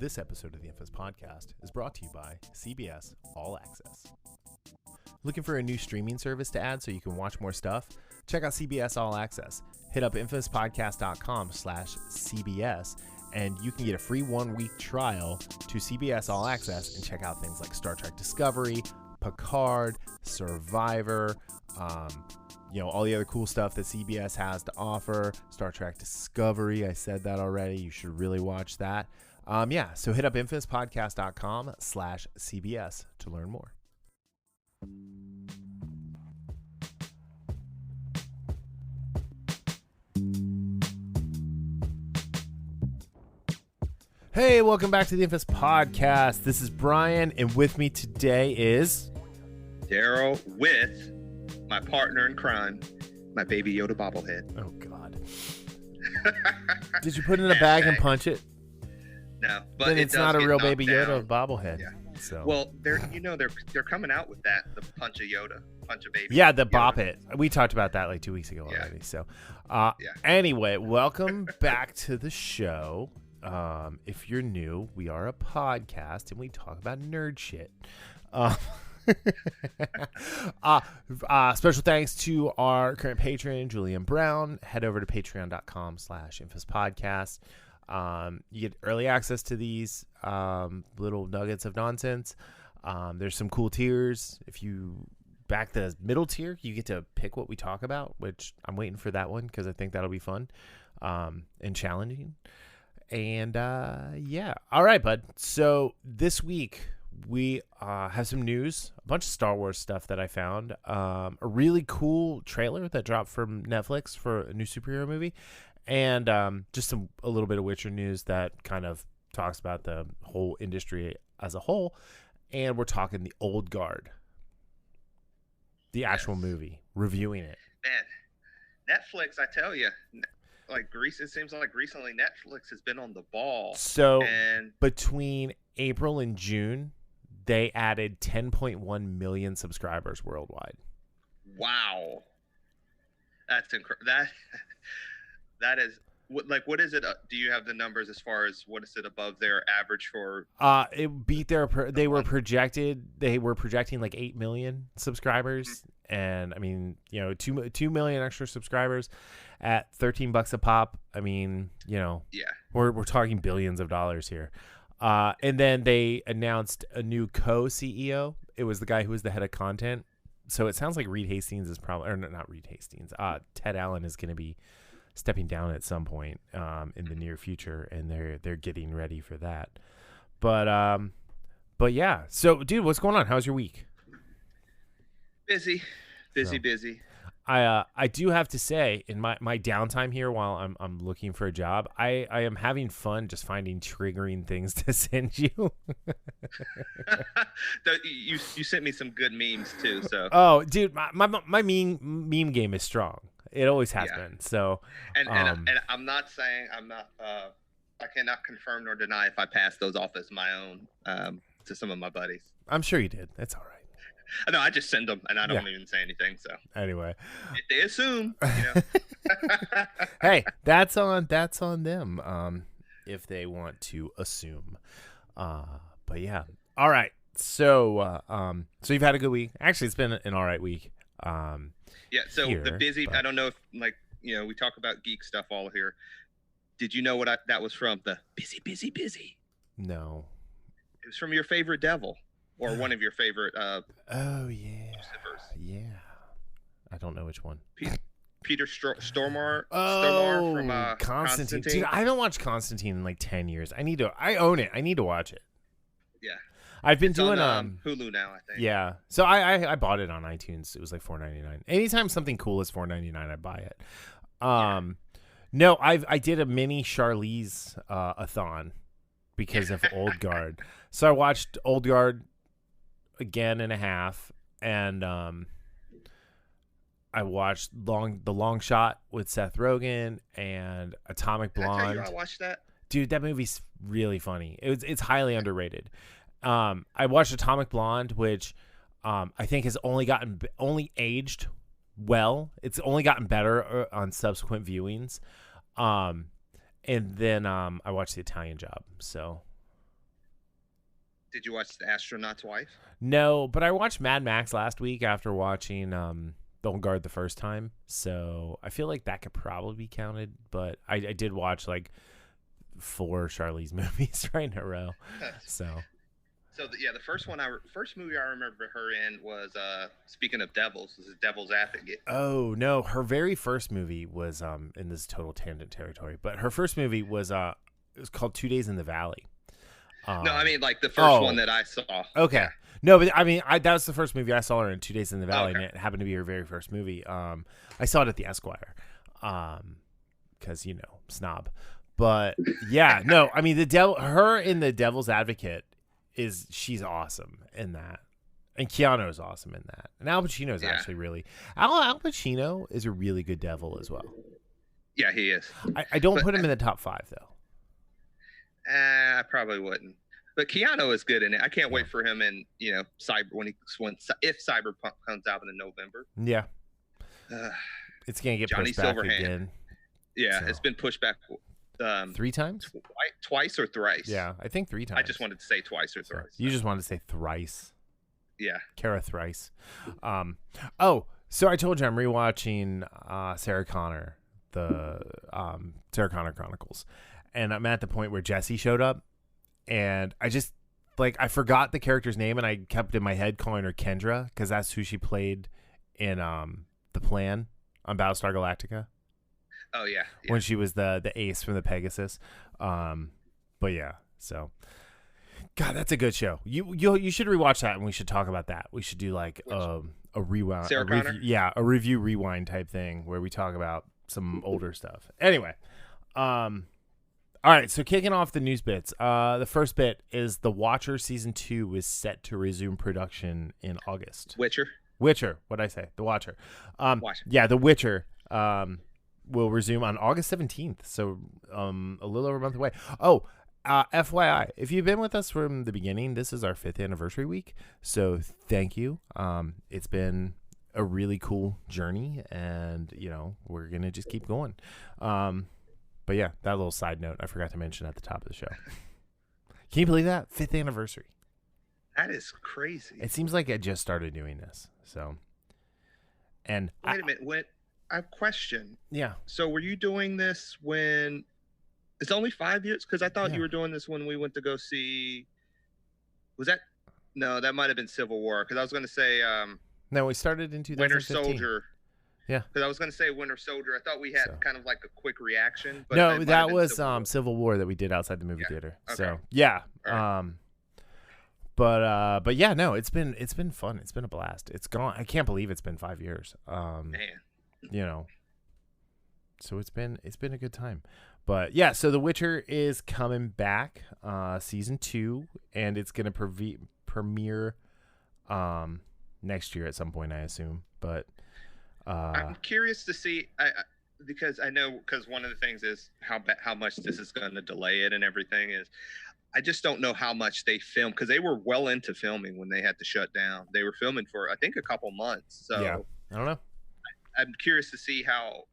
This episode of the Infamous Podcast is brought to you by CBS All Access. Looking for a new streaming service to add so you can watch more stuff? Check out CBS All Access. Hit up infamouspodcast.com/CBS and you can get a free 1-week trial to CBS All Access and check out things like Star Trek Discovery, Picard, Survivor, all the other cool stuff that CBS has to offer. Star Trek Discovery, I said that already. You should really watch that. So hit up infamouspodcast.com/CBS to learn more. Hey, welcome back to the Infamous Podcast. This is Brian, and with me today is Darryl with my partner in crime, my Baby Yoda bobblehead. Oh, God. Did you put it in a bag and punch it? No, but then it's not a real Baby Yoda down. bobblehead. Yeah. So. Well, they're coming out with that, the punch a Yoda, punch a baby. Yeah, the Yoda. Bop It. We talked about that like 2 weeks ago already. So, Anyway, welcome back to the show. If you're new, we are a podcast and we talk about nerd shit. Special thanks to our current patron, Julian Brown. Head over to patreon.com/infamouspodcast. You get early access to these little nuggets of nonsense. There's some cool tiers. If you back the middle tier, you get to pick what we talk about, which I'm waiting for that one because I think that'll be fun and challenging. And all right, bud. So this week we have some news, a bunch of Star Wars stuff that I found, a really cool trailer that dropped from Netflix for a new superhero movie, and just a little bit of Witcher news that kind of talks about the whole industry as a whole. And we're talking the Old Guard, the actual movie, reviewing it. Man, Netflix, I tell you. It seems like recently Netflix has been on the ball. So between April and June, they added 10.1 million subscribers worldwide. Wow, that's incredible. That is what is it? Do you have the numbers as far as what is it above their average for? It beat they were projecting like 8 million subscribers, and I mean 2 million extra subscribers at $13 a pop. I mean we're talking billions of dollars here. And then they announced a new co-CEO. It was the guy who was the head of content. So it sounds like Reed Hastings is probably, or not Reed Hastings. Ted Allen is going to be stepping down at some point in the near future, and they're getting ready for that. But yeah. So, dude, what's going on? How's your week? Busy. I do have to say, in my downtime here while I'm looking for a job, I am having fun just finding triggering things to send you. You sent me some good memes too. So. Oh, dude, my meme game is strong. It always has been. So. And I'm not saying I cannot confirm nor deny if I passed those off as my own to some of my buddies. I'm sure you did. That's all right. No, I just send them, and I don't even say anything. So anyway, if they assume, hey, that's on them. If they want to assume, but yeah, all right. So you've had a good week. Actually, it's been an all right week. So the busy. I don't know if we talk about geek stuff all here. Did you know what that was from? The busy. No, it was from your favorite devil. Or one of your favorite oh yeah Lucifers. Yeah, I don't know which one. Peter Stormare from Constantine. Dude, I haven't watched Constantine in like 10 years. I own it. I need to watch it. Yeah, I've been doing on, Hulu now, I think. Yeah, so I bought it on iTunes. It was like $4.99. Anytime something cool is $4.99, I buy it. No, I did a mini Charlize a-thon because of Old Guard. So I watched Old Guard again and a half, and I watched The Long Shot with Seth Rogen and Atomic Blonde. Did I tell you I watched that? Dude, that movie's really funny. It's highly underrated. I watched Atomic Blonde, which I think has only aged well. It's only gotten better on subsequent viewings. And then I watched The Italian Job. So Did you watch The Astronaut's Wife? No, but I watched Mad Max last week after watching Don't Guard the first time, so I feel like that could probably be counted. But I did watch like 4 Charlize movies right in a row, so. So the first movie I remember her in was speaking of devils, was Devil's Advocate. Oh no, her very first movie was in this total tangent territory, but her first movie was it was called 2 Days in the Valley. No, I mean like the first one that I saw. Okay. Yeah. No, but I mean that was the first movie I saw her in, 2 Days in the Valley, and it happened to be her very first movie. I saw it at the Esquire, because snob. But yeah, no, I mean her in the Devil's Advocate she's awesome in that, and Keanu's awesome in that, and Al Pacino's actually really Al Pacino is a really good devil as well. Yeah, he is. I don't put him in the top 5 though. I probably wouldn't, but Keanu is good in it. I can't wait for him in Cyber if Cyberpunk comes out in November. Yeah, it's gonna get Johnny pushed back Silverhand again. Yeah, so. It's been pushed back. 3 times? Twice or thrice? Yeah, I think 3 times. I just wanted to say twice or thrice. You just wanted to say thrice. Yeah. Kara thrice. So I told you I'm rewatching Sarah Connor, the Sarah Connor Chronicles, and I'm at the point where Jesse showed up, and I just I forgot the character's name, and I kept in my head calling her Kendra because that's who she played in The Plan on Battlestar Galactica. Oh yeah. When she was the ace from the Pegasus, but yeah. So, God, that's a good show. You should rewatch that, and we should talk about that. We should do like a rewind, a review rewind type thing where we talk about some older stuff. Anyway, all right. So kicking off the news bits, the first bit is The Watcher season 2 is set to resume production in August. Witcher. What'd I say? The Watcher. Yeah, The Witcher. Will resume on August 17th, so a little over a month away. FYI, if you've been with us from the beginning, this is our 5th anniversary week, so thank you. It's been a really cool journey, and we're gonna just keep going. But yeah, that little side note I forgot to mention at the top of the show. Can you believe that 5th anniversary? That is crazy. It seems like I just started doing this. So, and wait a minute, I have a question. Yeah. So were you doing this when it's only 5 years? Because I thought you were doing this when we went to go see. Was that? No, that might have been Civil War. Because I was going to say. No, we started in 2015. Winter Soldier. Yeah. Because I was going to say Winter Soldier. I thought we had kind of like a quick reaction. But no, that was Civil War that we did outside the movie theater. Okay. So yeah. Right. But yeah, no, it's been fun. It's been a blast. It's gone. I can't believe it's been 5 years. Man. So it's been a good time. But yeah, so The Witcher is coming back, season 2, and it's gonna premiere next year at some point, I assume. But I'm curious to see, because one of the things is how much this is going to delay it and everything is. I just don't know how much they filmed, because they were well into filming when they had to shut down. They were filming for I think a couple months. So yeah, I don't know. I'm curious to see how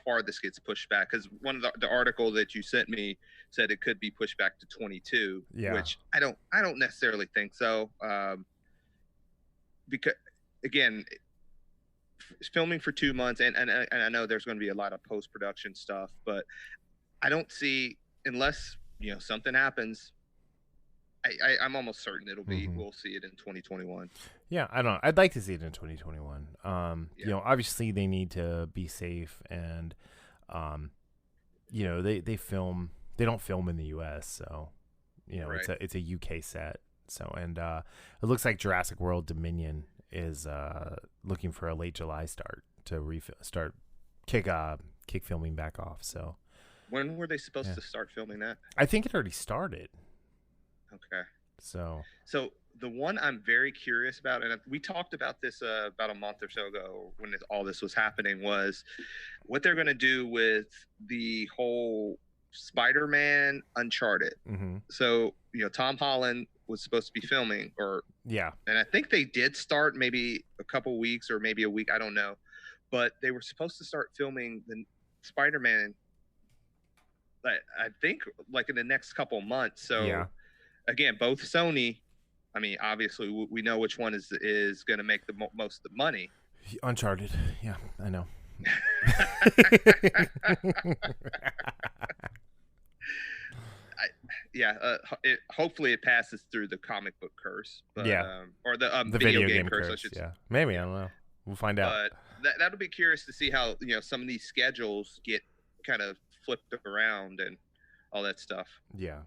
far this gets pushed back, because one of the article that you sent me said it could be pushed back to 22, which I don't necessarily think so. Because again, filming for 2 months, and I know there's going to be a lot of post-production stuff, but I don't see, unless something happens, I'm almost certain it'll be. We'll see it in 2021. Yeah, I'd like to see it in 2021. Obviously they need to be safe, and they film. They don't film in the U.S., so right. it's a UK set. So and it looks like Jurassic World Dominion is looking for a late July start to kick filming back off. So when were they supposed to start filming that? I think it already started. Okay. So the one I'm very curious about, and we talked about this about a month or so ago when all this was happening, was what they're going to do with the whole Spider-Man Uncharted. Mm-hmm. So, Tom Holland was supposed to be filming, and I think they did start maybe a couple weeks or maybe a week, I don't know, but they were supposed to start filming the Spider-Man, I think, like in the next couple months. So again, both Sony. I mean, obviously, we know which one is going to make the most of the money. Uncharted. Yeah, I know. Hopefully it passes through the comic book curse, but, or the video game curse. Yeah, maybe, I don't know. We'll find out. But that'll be curious to see how some of these schedules get kind of flipped around and all that stuff. Yeah.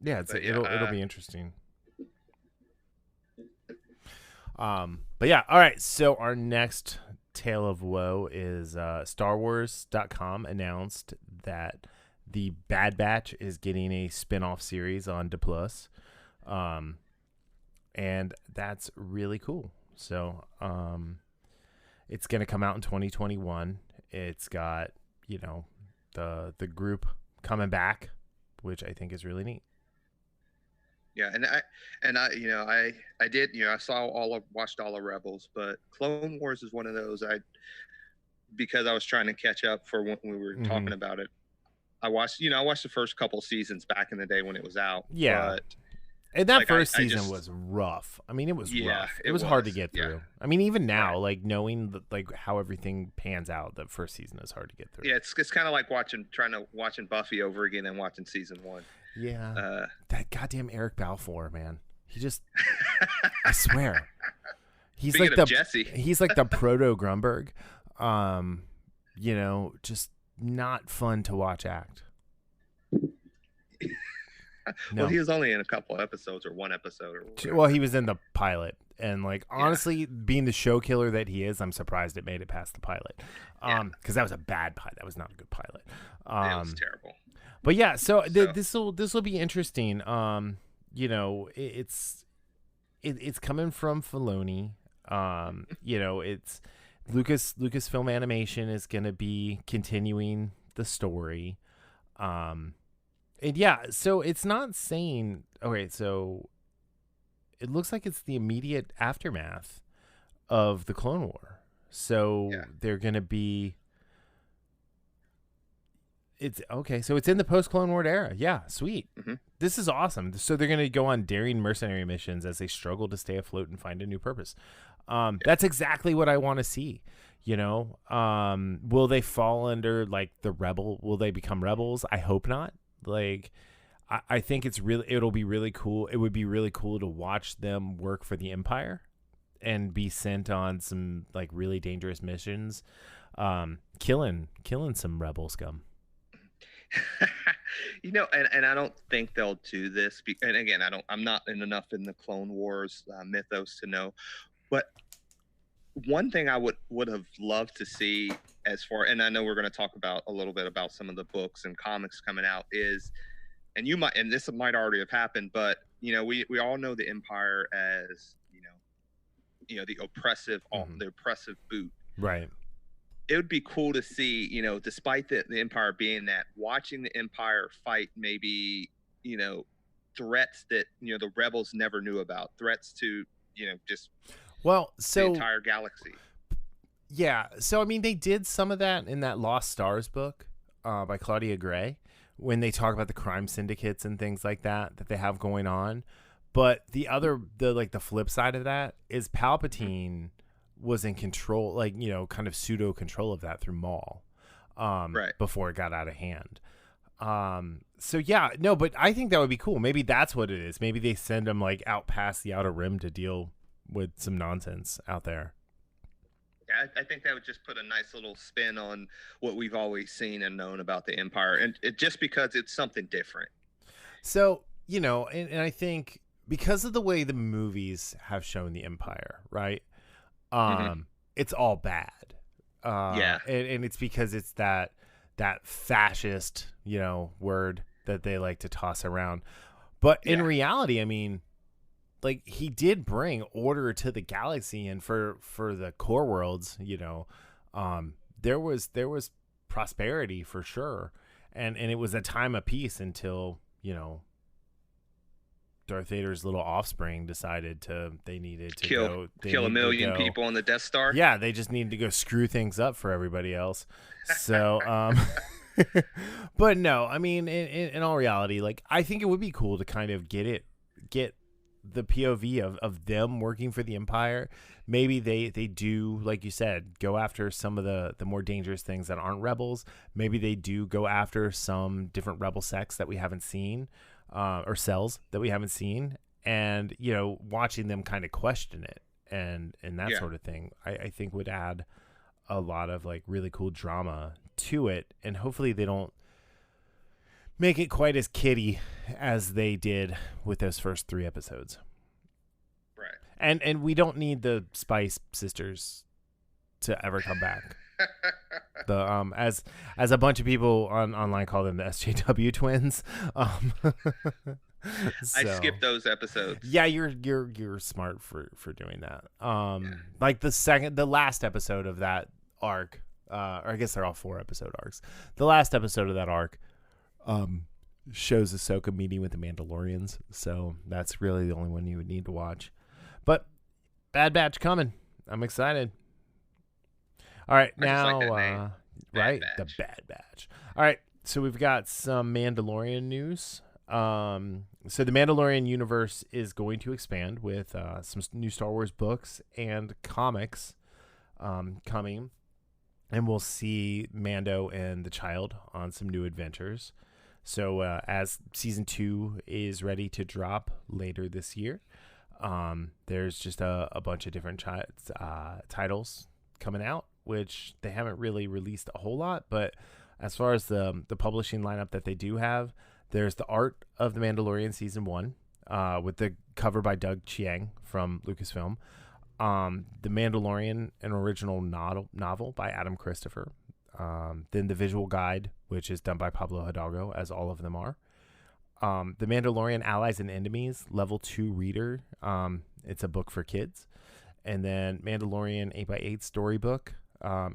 Yeah, it'll be interesting. But yeah, all right. So our next tale of woe is StarWars.com announced that the Bad Batch is getting a spin-off series on D+. And that's really cool. So it's going to come out in 2021. It's got, the group coming back, which I think is really neat. Yeah, and I watched all of Rebels, but Clone Wars is one of those because I was trying to catch up for when we were talking about it. I watched the first couple seasons back in the day when it was out. Yeah. But, and that first season was rough. I mean, it was rough. It was hard to get through. Yeah. I mean, even now, knowing how everything pans out, the first season is hard to get through. Yeah, it's kind of like watching Buffy over again and watching season 1. Yeah. That goddamn Eric Balfour, man. He just I swear. He's Speaking like of Jesse. He's like the proto Grunberg. Just not fun to watch act. Well, he was only in a couple episodes or one episode or whatever. Well, he was in the pilot, and honestly, being the show killer that he is, I'm surprised it made it past the pilot. Because that was a bad pilot. That was not a good pilot. It was terrible. But yeah, so this will be interesting. It's coming from Filoni. It's Lucasfilm Animation is going to be continuing the story. And yeah, so it's not saying, okay, so it looks like it's the immediate aftermath of the Clone War. So they're going to be, so it's in the post-Clone War era. Yeah, sweet. Mm-hmm. This is awesome. So they're going to go on daring mercenary missions as they struggle to stay afloat and find a new purpose. That's exactly what I want to see. Will they fall under the rebel? Will they become rebels? I hope not. I think it'll be really cool. It would be really cool to watch them work for the Empire and be sent on some really dangerous missions, killing some rebel scum. And I don't think they'll do this. And again, I'm not enough in the Clone Wars mythos to know. But one thing I would have loved to see, and I know we're going to talk about a little bit about some of the books and comics coming out, is, and this might already have happened, but we all know the Empire as the oppressive, the oppressive boot. Right. It would be cool to see, despite the Empire being that, watching the Empire fight maybe, threats that, the rebels never knew about, threats to, just the entire galaxy. Yeah. So, I mean, they did some of that in that Lost Stars book by Claudia Gray, when they talk about the crime syndicates and things like that they have going on. But the flip side of that is Palpatine was in control, kind of pseudo control of that through Maul, before it got out of hand. But I think that would be cool. Maybe that's what it is. Maybe they send them out past the Outer Rim to deal with some nonsense out there. Yeah, I think that would just put a nice little spin on what we've always seen and known about the Empire, and just because it's something different. So, and I think because of the way the movies have shown the Empire, right? It's all bad. And it's because it's that fascist, word that they like to toss around. But in reality, I mean, he did bring order to the galaxy, and for the core worlds, there was prosperity for sure. And it was a time of peace until, Darth Vader's little offspring decided they needed to kill a million people on the Death Star. Yeah, they just needed to go screw things up for everybody else. So, But no, I mean, in all reality, like, I think it would be cool to kind of get the POV of them working for the Empire. Maybe they do, like you said, go after some of the more dangerous things that aren't rebels. Maybe they do go after some different rebel sects that we haven't seen, or cells that we haven't seen, and watching them kind of question it and that sort of thing, I think would add a lot of like really cool drama to it, and hopefully they don't make it quite as kiddie as they did with those first 3 episodes. Right. And we don't need the Spice Sisters to ever come back. The as a bunch of people online call them the SJW twins. I skipped those episodes. Yeah, you're smart for doing that. Like the last episode of that arc, or I guess they're all 4 episode arcs. The last episode of that arc shows Ahsoka meeting with the Mandalorians, so that's really the only one you would need to watch. But Bad Batch coming. I'm excited. All right, now right, the Bad Batch. All right, so we've got some Mandalorian news. So the Mandalorian universe is going to expand with some new Star Wars books and comics coming, and we'll see Mando and the Child on some new adventures. So as season 2 is ready to drop later this year, there's just a bunch of different titles coming out, which they haven't really released a whole lot. But as far as the publishing lineup that they do have, there's the Art of the Mandalorian season 1, with the cover by Doug Chiang from Lucasfilm. The Mandalorian, an original novel by Adam Christopher. Then the visual guide, which is done by Pablo Hidalgo, as all of them are. The Mandalorian Allies and Enemies, level 2 reader. It's a book for kids. And then Mandalorian 8x8 storybook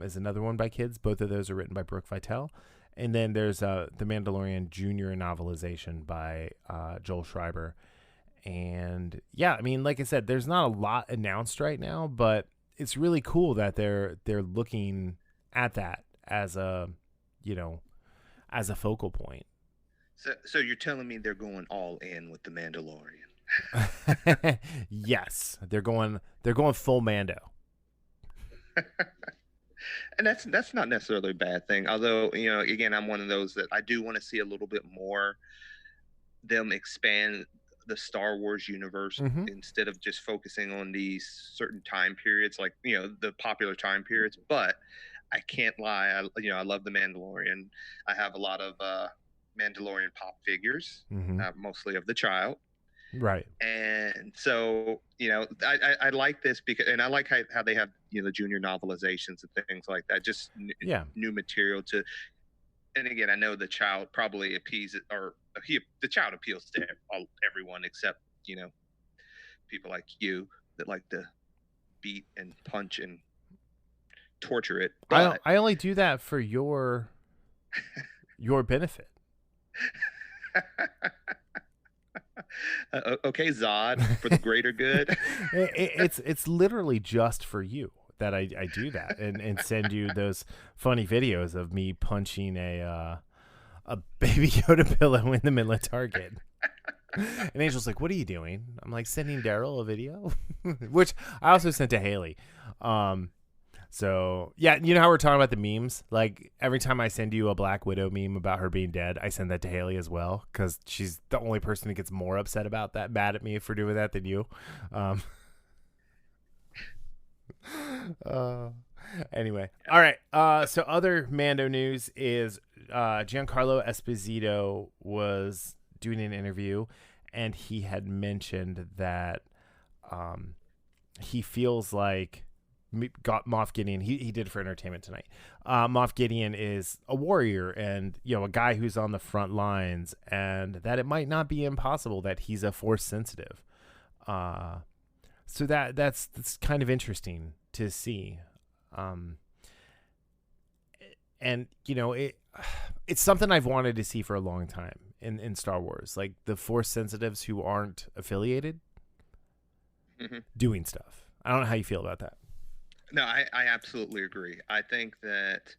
is another one by kids. Both of those are written by Brooke Vitale. And then there's the Mandalorian Junior novelization by Joel Schreiber. And yeah, I mean, like I said, there's not a lot announced right now, but it's really cool that they're looking at that as a focal point. So you're telling me they're going all in with the Mandalorian? Yes, they're going full Mando. And that's not necessarily a bad thing. Although, again, I'm one of those that I do want to see a little bit more them expand the Star Wars universe, instead of just focusing on these certain time periods, like, the popular time periods. But I can't lie, I love the Mandalorian. I have a lot of Mandalorian pop figures, mostly of the Child. Right. And so, I like this because, and I like how they have, the junior novelizations and things like that, just new material to, and again, I know the Child probably the Child appeals to everyone except, people like you that like to beat and punch and torture it. But I only do that for your benefit. Okay, Zod, for the greater good. It's literally just for you that I do that and send you those funny videos of me punching a Baby Yoda pillow in the middle of Target. And Angel's like, "What are you doing?" I'm like, "Sending Darryl a video," which I also sent to Haley. So yeah, you know how we're talking about the memes? Like every time I send you a Black Widow meme about her being dead, I send that to Haley as well, because she's the only person who gets more upset about that, mad at me for doing that than you. Anyway, all right. So other Mando news is Giancarlo Esposito was doing an interview, and he had mentioned that he feels like Moff Gideon, he did for Entertainment Tonight. Moff Gideon is a warrior and, a guy who's on the front lines, and that it might not be impossible that he's a Force sensitive. So that's kind of interesting to see. And it's something I've wanted to see for a long time in Star Wars, like the Force sensitives who aren't affiliated doing stuff. I don't know how you feel about that. No, I absolutely agree. I think that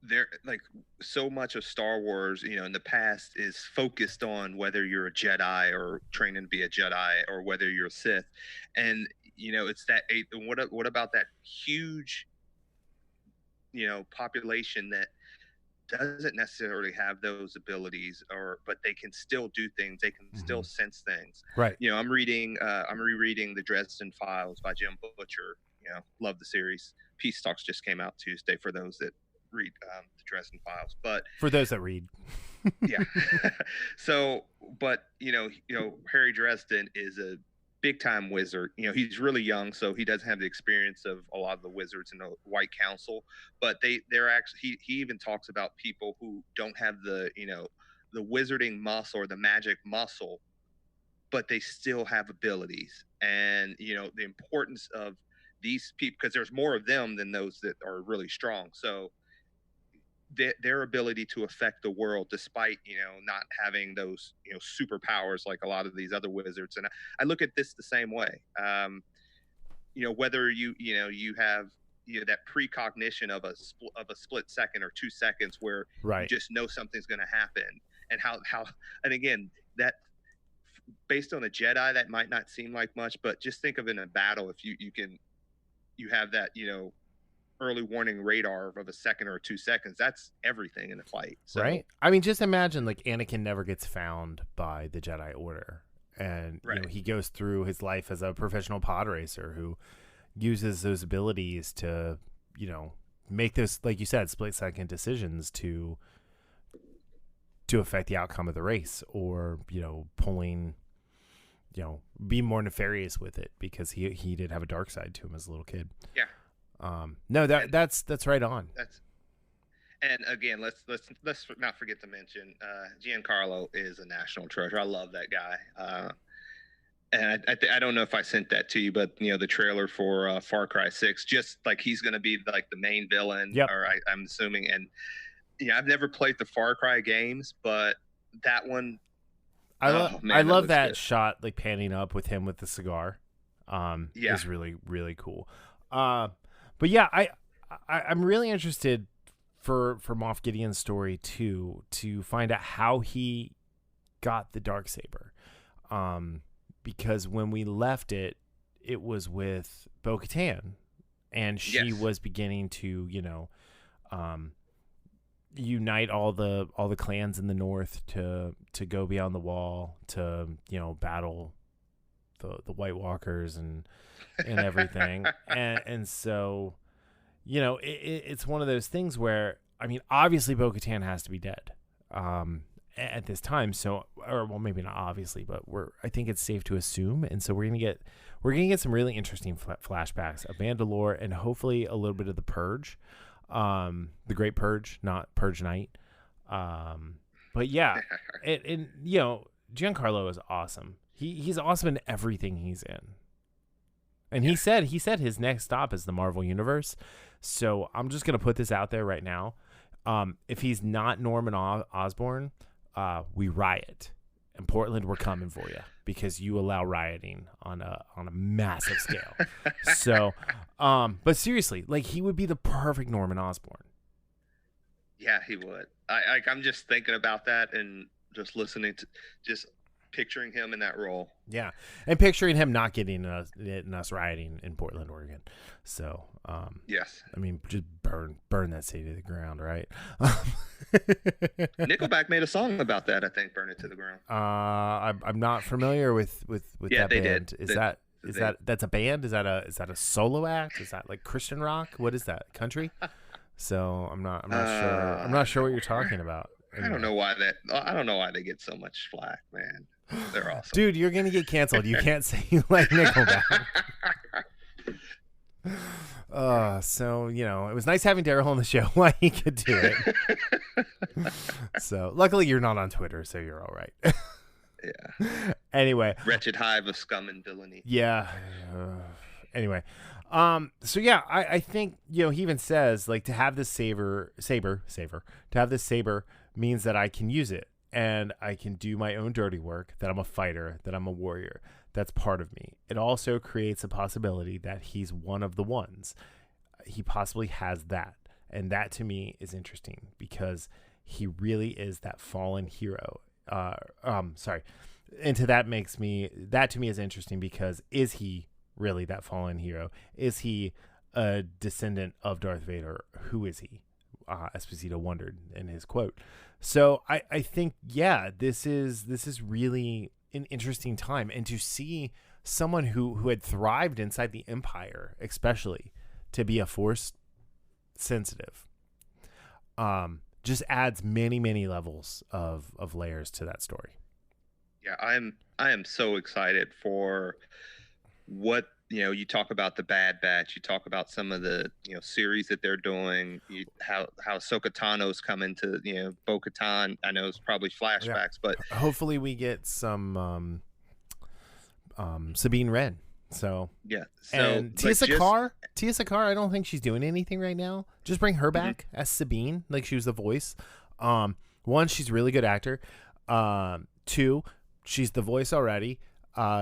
there, like, so much of Star Wars, in the past is focused on whether you're a Jedi or training to be a Jedi, or whether you're a Sith. And it's that eight. What about that huge population that doesn't necessarily have those abilities, but they can still do things, they can still sense things. Right. I'm rereading the Dresden Files by Jim Butcher. Love the series. Peace Talks just came out Tuesday for those that read the Dresden Files. But for those that read. Yeah. So, but Harry Dresden is a big time wizard. He's really young, so he doesn't have the experience of a lot of the wizards in the White Council. But they're actually, he even talks about people who don't have the the wizarding muscle or the magic muscle, but they still have abilities. And the importance of these people, because there's more of them than those that are really strong. So their ability to affect the world, despite not having those superpowers like a lot of these other wizards. And I look at this the same way. Whether you have that precognition of a split second or 2 seconds where right. you just know something's going to happen, and how and again, that based on a Jedi, that might not seem like much, but just think of in a battle, if you have that early warning radar of a second or 2 seconds, that's everything in a fight. So, right. I mean, just imagine like Anakin never gets found by the Jedi Order, and right. He goes through his life as a professional pod racer who uses those abilities to make those, like you said, split second decisions to affect the outcome of the race, or pulling be more nefarious with it, because he did have a dark side to him as a little kid. Yeah. No, that's right on. And again, let's not forget to mention Giancarlo is a national treasure. I love that guy. And I don't know if I sent that to you, but the trailer for Far Cry 6, just like he's going to be like the main villain. Yep. Or I'm assuming. And I've never played the Far Cry games, but that one, I love that good shot, like panning up with him with the cigar. Is really, really cool. But yeah, I'm really interested for Moff Gideon's story too, to find out how he got the Darksaber. Because when we left it was with Bo-Katan, and she was beginning to unite all the clans in the north to go beyond the wall to battle the White Walkers and everything. and so it's one of those things where, I mean, obviously Bo-Katan has to be dead at this time, so, or well, maybe not obviously, but I think it's safe to assume. And so we're gonna get some really interesting flashbacks of Mandalore, and hopefully a little bit of the Purge, the Great Purge, not Purge Night. But yeah, and Giancarlo is awesome. He's awesome in everything he's in. And he said his next stop is the Marvel Universe. So I'm just gonna put this out there right now. If he's not Norman Osborn, we riot. In Portland, we're coming for you, because you allow rioting on a massive scale. So, but seriously, like, he would be the perfect Norman Osborn. Yeah, he would. I'm just thinking about that and just listening to, just picturing him in that role. Yeah, and picturing him not getting us rioting in Portland, Oregon. So, yes, I mean, just burn that city to the ground, right? Nickelback made a song about that, I think, "Burn It to the Ground." I'm not familiar with that they band. Did. That's a band? Is that a solo act? Is that like Christian rock? What is that? Country? So I'm not sure. I'm not sure what you're talking about. Anyway. I don't know why they get so much flack, man. They're awesome. Dude, you're gonna get canceled. You can't say you like Nickelback. So it was nice having Darryl on the show while he could do it. So luckily you're not on Twitter, so you're all right. Yeah. Anyway, wretched hive of scum and villainy. Yeah. Anyway, so yeah, I think he even says, like, to have this saber means that I can use it, and I can do my own dirty work, that I'm a fighter, that I'm a warrior. That's part of me. It also creates a possibility that he's one of the ones. He possibly has that. And that to me is interesting because he really is that fallen hero. Sorry. And that to me is interesting because is he really that fallen hero? Is he a descendant of Darth Vader? Who is he? Esposito wondered in his quote. So I think, yeah, this is really an interesting time. And to see someone who had thrived inside the Empire, especially, to be a Force sensitive, just adds many, many levels of layers to that story. Yeah, I am so excited for what, you talk about the Bad Batch, you talk about some of the, series that they're doing, how Ahsoka Tano's coming to, Bo-Katan. I know it's probably flashbacks, but hopefully we get some Sabine Wren. So yeah, and Tia Sakar, I don't think she's doing anything right now. Just bring her back as Sabine, like she was the voice. One, she's a really good actor. Two, she's the voice already.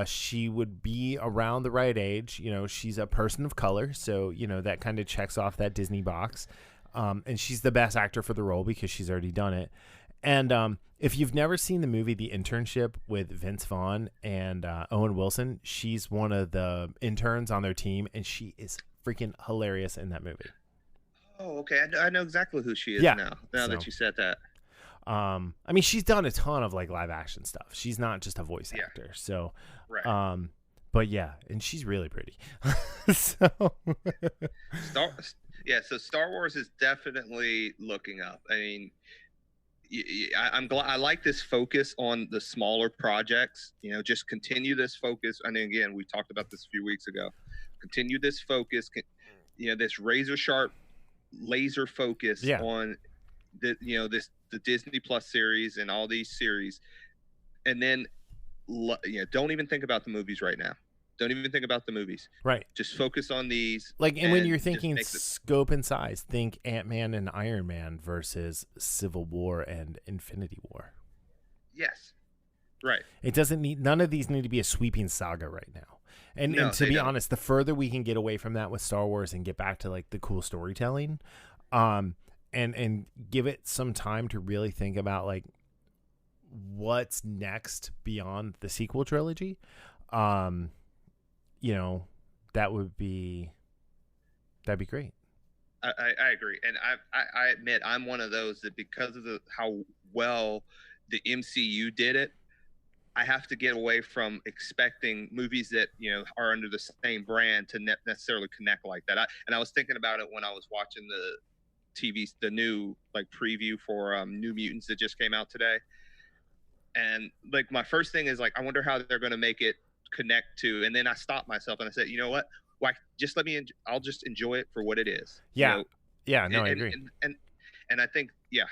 She would be around the right age. She's a person of color, so that kind of checks off that Disney box. And she's the best actor for the role because she's already done it. And if you've never seen the movie The Internship with Vince Vaughn and Owen Wilson, she's one of the interns on their team, and she is freaking hilarious in that movie. Oh, okay. I know exactly who she is now that you said that. I mean, she's done a ton of like live action stuff. She's not just a voice actor. So, right. But yeah, and she's really pretty. So, so Star Wars is definitely looking up. I mean, I'm glad. I like this focus on the smaller projects. Just continue this focus. And again, we talked about this a few weeks ago. Continue this focus. This razor sharp, laser focus on the Disney Plus series and all these series, and then don't even think about the movies right now. Don't even think about the movies. Right. Just focus on these. And when you're thinking scope and size, think Ant-Man and Iron Man versus Civil War and Infinity War. Yes. Right. None of these need to be a sweeping saga right now. And to be honest, the further we can get away from that with Star Wars and get back to like the cool storytelling, and give it some time to really think about like what's next beyond the sequel trilogy, that'd be great. I agree, and I admit I'm one of those that because of how well the MCU did it, I have to get away from expecting movies that are under the same brand to necessarily connect like that. I was thinking about it when I was watching the new like preview for New Mutants that just came out today, and like my first thing is like I wonder how they're going to make it connect to, and then I stopped myself and I said, you know what, why just let me I'll just enjoy it for what it is. I agree. And I think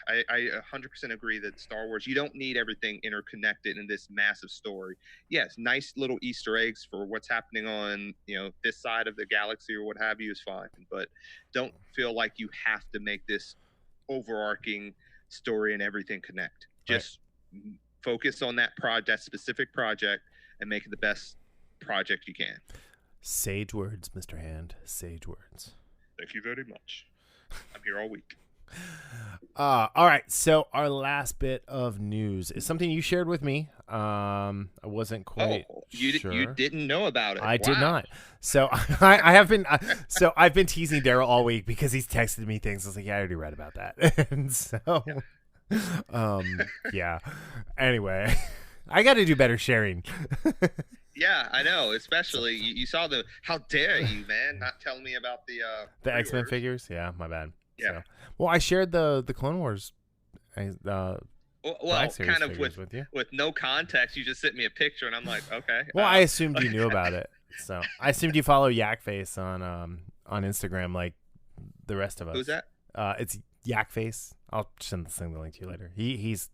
I 100% agree that Star Wars, you don't need everything interconnected in this massive story. Yes, nice little Easter eggs for what's happening on this side of the galaxy or what have you is fine, but don't feel like you have to make this overarching story and everything connect. Just focus on that specific project and make it the best project you can. Sage words, Mr. Hand. Sage words. Thank you very much. I'm here all week. All right, so our last bit of news is something you shared with me. I wasn't quite sure. You didn't know about it. I did not. So I have been. So I've been teasing Darryl all week because he's texted me things. I was like, yeah, I already read about that. And so, yeah. Anyway, I got to do better sharing. Yeah, I know. Especially you saw how dare you, man, not telling me about the X-Men figures. Yeah, my bad. Yeah. So, well, I shared the Clone Wars. Kind of with no context. You just sent me a picture, and I'm like, okay. Well, I assumed you knew about it, so I assumed you follow Yakface on Instagram, like the rest of us. Who's that? It's Yakface. I'll send the link to you later. He's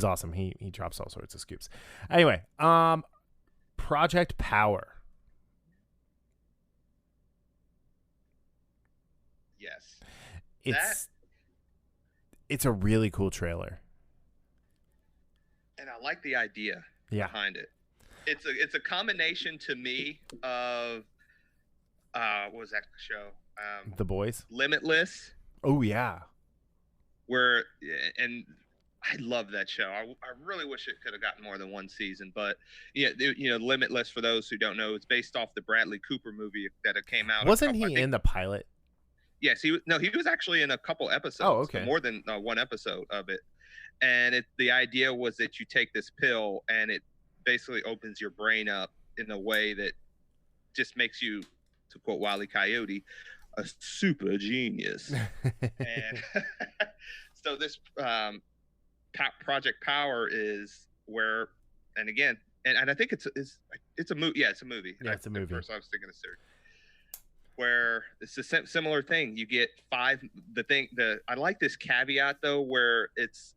awesome. He drops all sorts of scoops. Anyway, Project Power. Yes. It's a really cool trailer. And I like the idea behind it. It's a combination to me of what was that show? The Boys? Limitless. Oh yeah. Where and I love that show. I really wish it could have gotten more than one season, but yeah, Limitless, for those who don't know, it's based off the Bradley Cooper movie that it came out. Wasn't he in the pilot? Yes, he was actually in a couple episodes. Oh, okay. More than one episode of it. And the idea was that you take this pill and it basically opens your brain up in a way that just makes you, to quote Wile E. Coyote, a super genius. And so this Project Power is where, and again, and I think it's a movie. Yeah, it's a movie. Yeah, it's a movie. At first, I was thinking of series. Where it's a similar thing. You get 5. I like this caveat though, where it's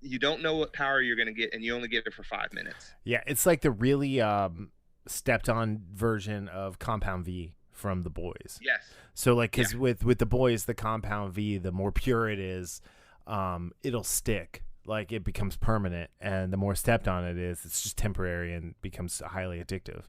you don't know what power you're going to get, and you only get it for 5 minutes. Yeah, it's like the really stepped on version of Compound V from The Boys. Yes. So like, because with The Boys, the Compound V, the more pure it is, it'll stick. Like it becomes permanent, and the more stepped on it is, it's just temporary and becomes highly addictive.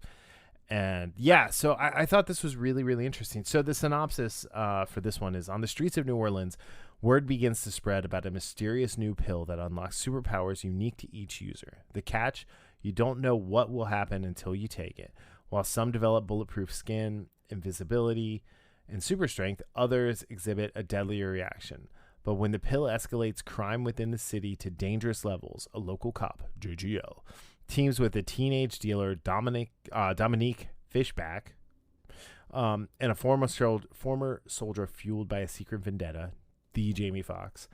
And yeah, so I thought this was really, really interesting. So the synopsis for this one is: on the streets of New Orleans, word begins to spread about a mysterious new pill that unlocks superpowers unique to each user. The catch: you don't know what will happen until you take it. While some develop bulletproof skin, invisibility, and super strength, others exhibit a deadlier reaction. But when the pill escalates crime within the city to dangerous levels, a local cop, JGL, teams with a teenage dealer, Dominique Fishback, and a former soldier fueled by a secret vendetta, the Jamie Foxx,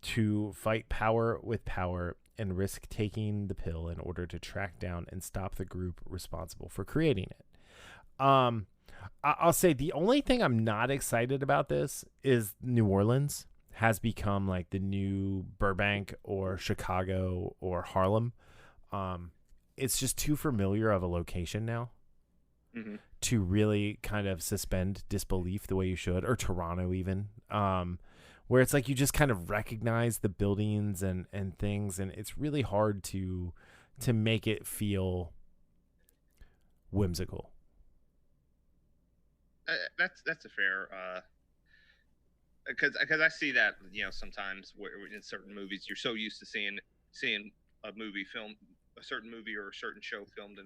to fight power with power and risk taking the pill in order to track down and stop the group responsible for creating it. I'll say the only thing I'm not excited about this is New Orleans has become like the new Burbank or Chicago or Harlem. It's just too familiar of a location now to really kind of suspend disbelief the way you should, or Toronto even, where it's like you just kind of recognize the buildings and things, and it's really hard to make it feel whimsical. That's a fair, because I see that sometimes where in certain movies you're so used to seeing a movie film, a certain movie or a certain show filmed in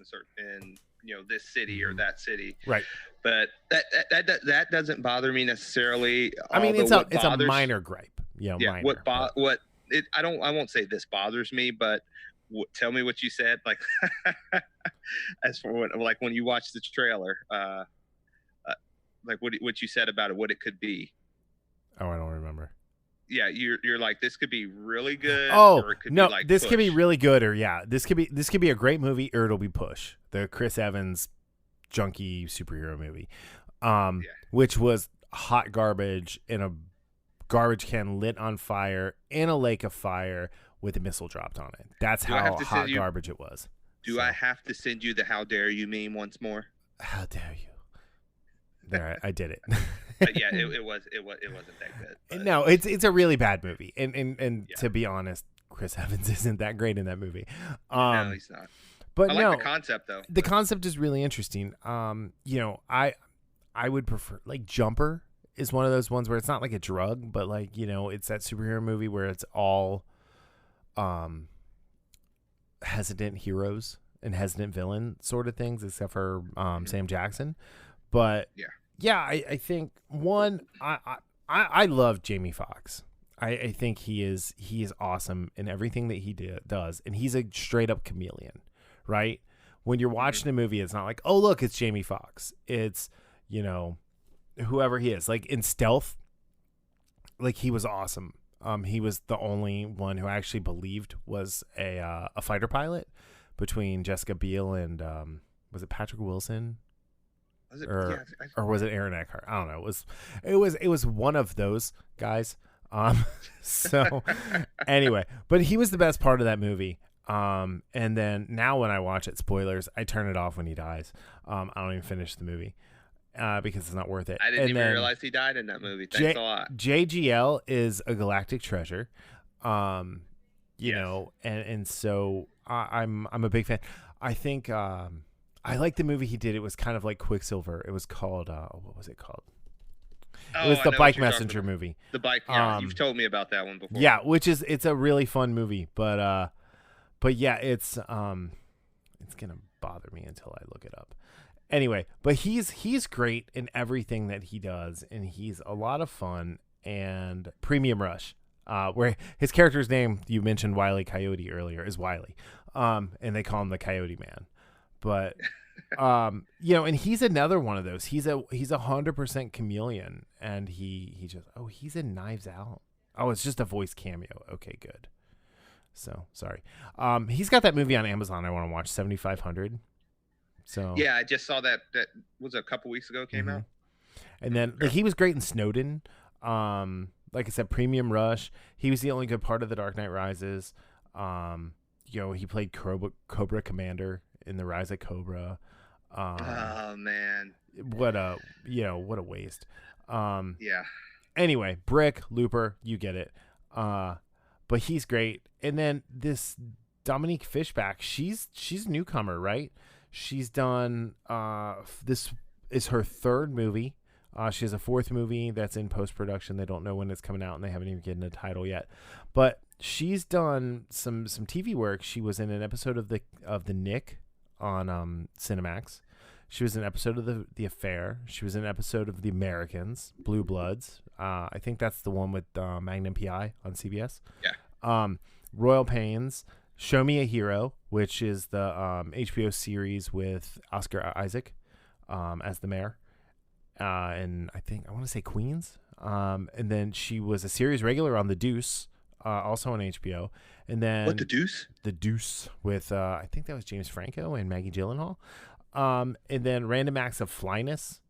this city or that city, right? But that doesn't bother me necessarily. I mean, it's a minor gripe, minor. I won't say this bothers me, but tell me what you said. Like, as for when you watch the trailer, like what you said about it, what it could be. Oh, I don't remember. Yeah, you're like, this could be really good. Oh, or it could no, be like this Push. could be really good, or this could be a great movie, or it'll be Push, the Chris Evans junkie superhero movie, which was hot garbage in a garbage can lit on fire in a lake of fire with a missile dropped on it. That's how hot garbage it was. Do I have to send you the "How dare you" meme once more? How dare you? There, I did it. But yeah, it wasn't that good. But. No, it's a really bad movie, and to be honest, Chris Evans isn't that great in that movie. No, he's not. But I like the concept though. The concept is really interesting. I would prefer, like, Jumper is one of those ones where it's not like a drug, but like it's that superhero movie where it's all hesitant heroes and hesitant villain sort of things, except for Sam Jackson. But I think I love Jamie Foxx. I think he is awesome in everything that he does, and he's a straight up chameleon, right? When you're watching a movie, it's not like, oh look, it's Jamie Foxx. It's whoever he is. Like in Stealth, like he was awesome. He was the only one who I actually believed was a fighter pilot between Jessica Biel and was it Patrick Wilson? Or was it Aaron Eckhart? I don't know. It was one of those guys. So anyway, but he was the best part of that movie. And then now when I watch it, spoilers, I turn it off when he dies. I don't even finish the movie because it's not worth it. I didn't even realize he died in that movie. Thanks a lot. JGL is a galactic treasure. And so I'm a big fan. I think I like the movie he did. It was kind of like Quicksilver. It was called what was it called? It was I the know what Bike you're talking Messenger about. movie. The bike. Yeah, you've told me about that one before. Yeah, it's a really fun movie, but yeah, it's gonna bother me until I look it up. Anyway, but he's great in everything that he does, and he's a lot of fun. And Premium Rush, where his character's name, you mentioned Wile E. Coyote earlier, is Wiley, and they call him the Coyote Man. But and he's another one of those. He's 100% chameleon, and he just he's in Knives Out. Oh, it's just a voice cameo. Okay, good. So sorry. He's got that movie on Amazon I want to watch, 7500. So yeah, I just saw that. That was a couple weeks ago. Came out. And then he was great in Snowden. Like I said, Premium Rush. He was the only good part of The Dark Knight Rises. He played Cobra Commander in The Rise of Cobra. Oh man, what a waste. Yeah. Anyway, Brick, Looper, you get it. But he's great. And then this Dominique Fishback, she's a newcomer, right? She's done this is her third movie. She has a fourth movie that's in post-production. They don't know when it's coming out, and they haven't even given a title yet. But she's done some TV work. She was in an episode of the Nick on Cinemax. She was in an episode of the Affair. She was in an episode of The Americans, Blue Bloods. I think that's the one with Magnum PI on CBS. Yeah. Royal Pains, Show Me a Hero, which is the HBO series with Oscar Isaac as the mayor. And I want to say Queens. And then she was a series regular on The Deuce, also on HBO. And then what, The Deuce? The Deuce with I think that was James Franco and Maggie Gyllenhaal. And then Random Acts of Flyness.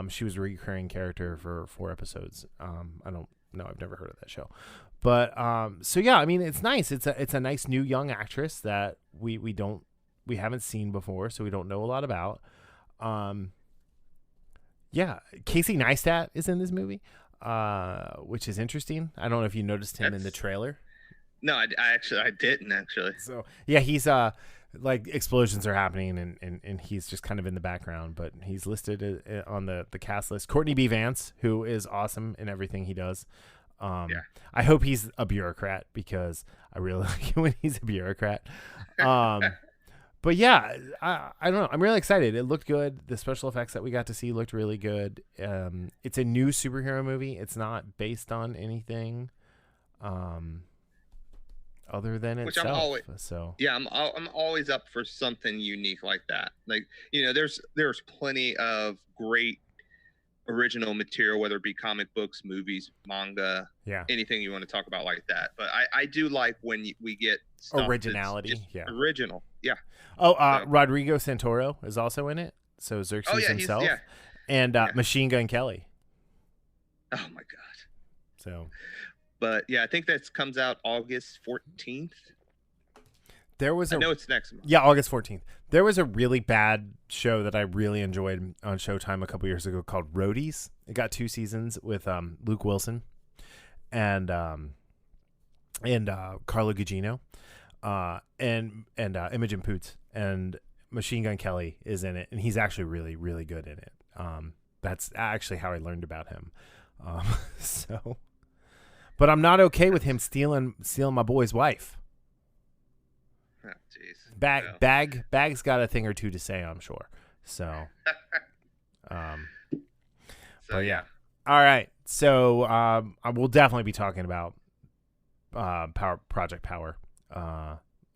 She was a recurring character for 4 episodes. I don't know. I've never heard of that show. But so yeah, I mean, it's nice. It's a nice new young actress that we haven't seen before, so we don't know a lot about. Yeah, Casey Neistat is in this movie, which is interesting. I don't know if you noticed him in the trailer. No, I didn't actually. So yeah, he's like explosions are happening and he's just kind of in the background, but he's listed on the cast list. Courtney B. Vance, who is awesome in everything he does. I hope he's a bureaucrat because I really like it when he's a bureaucrat. But yeah, I don't know. I'm really excited. It looked good. The special effects that we got to see looked really good. It's a new superhero movie. It's not based on anything other than itself. I'm always up for something unique like that. Like, there's plenty of great original material, whether it be comic books, movies, manga, anything you want to talk about like that. But I do like when we get stuff originality. Yeah, original. Yeah. Rodrigo Santoro is also in it. So Xerxes himself, and Machine Gun Kelly. Oh my god. So, but yeah, I think that comes out August 14th. I know it's next month. Yeah, August 14th. There was a really bad show that I really enjoyed on Showtime a couple years ago called Roadies. It got 2 seasons with Luke Wilson and Carla Gugino and Imogen Poots, and Machine Gun Kelly is in it, and he's actually really, really good in it. That's actually how I learned about him. But I'm not okay with him stealing my boy's wife. Oh, jeez. Bag's got a thing or two to say, I'm sure. So, but yeah. All right. So, I will definitely be talking about Project Power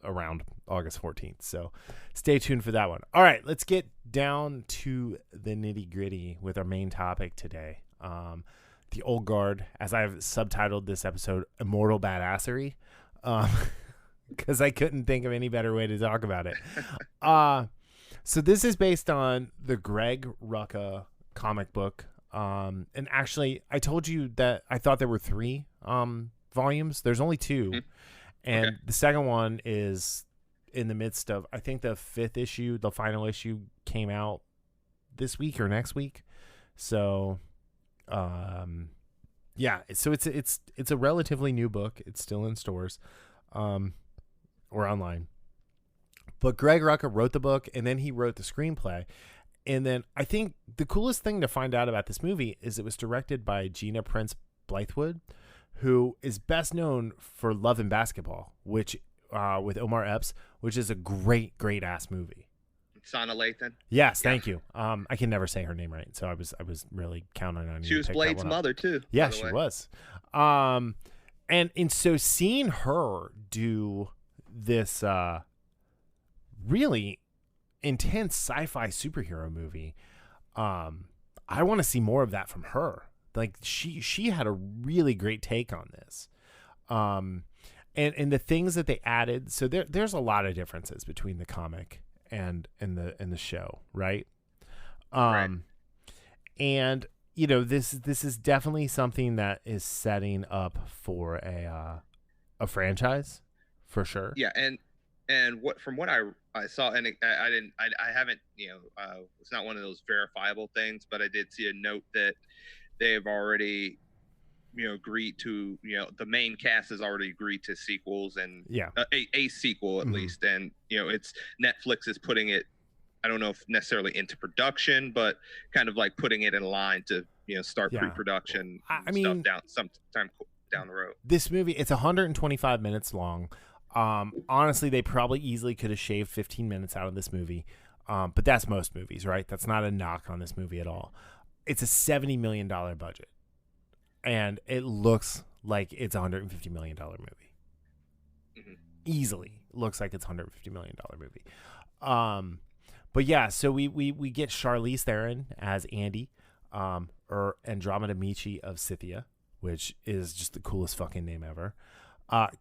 around August 14th. So, stay tuned for that one. All right, let's get down to the nitty-gritty with our main topic today. The old guard, as I've subtitled this episode, Immortal Badassery. Because I couldn't think of any better way to talk about it. So this is based on the Greg Rucka comic book. And actually, I told you that I thought there were 3 volumes. There's only 2. Mm-hmm. And the second one is in the midst of, I think the 5th issue, the final issue, came out this week or next week. So, yeah. So it's a relatively new book. It's still in stores. Or online. But Greg Rucka wrote the book, and then he wrote the screenplay. And then I think the coolest thing to find out about this movie is it was directed by Gina Prince Blythewood, who is best known for Love and Basketball, which with Omar Epps, which is a great ass movie. Sana Lathan. Yes, thank you. I can never say her name right, so I was really counting on you. She was Blade's mother too. Yeah, she was. And so seeing her do this really intense sci-fi superhero movie, I want to see more of that from her. Like she had a really great take on this. And the things that they added, so there's a lot of differences between the comic and the show, right? Right. And this is definitely something that is setting up for a franchise for sure. Yeah, and what from what I saw, and I haven't, it's not one of those verifiable things, but I did see a note that they've already agreed to, the main cast has already agreed to sequels, and a sequel at least, and it's Netflix is putting it, I don't know if necessarily into production, but kind of like putting it in line to start pre-production. I mean, stuff sometime down the road. This movie, it's 125 minutes long. Honestly, they probably easily could have shaved 15 minutes out of this movie, but that's most movies, right? That's not a knock on this movie at all. It's a $70 million budget, and it looks like it's a $150 million movie. Mm-hmm. Easily looks like it's a $150 million movie. But yeah, so we get Charlize Theron as Andy, or Andromeda Michi of Scythia, which is just the coolest fucking name ever.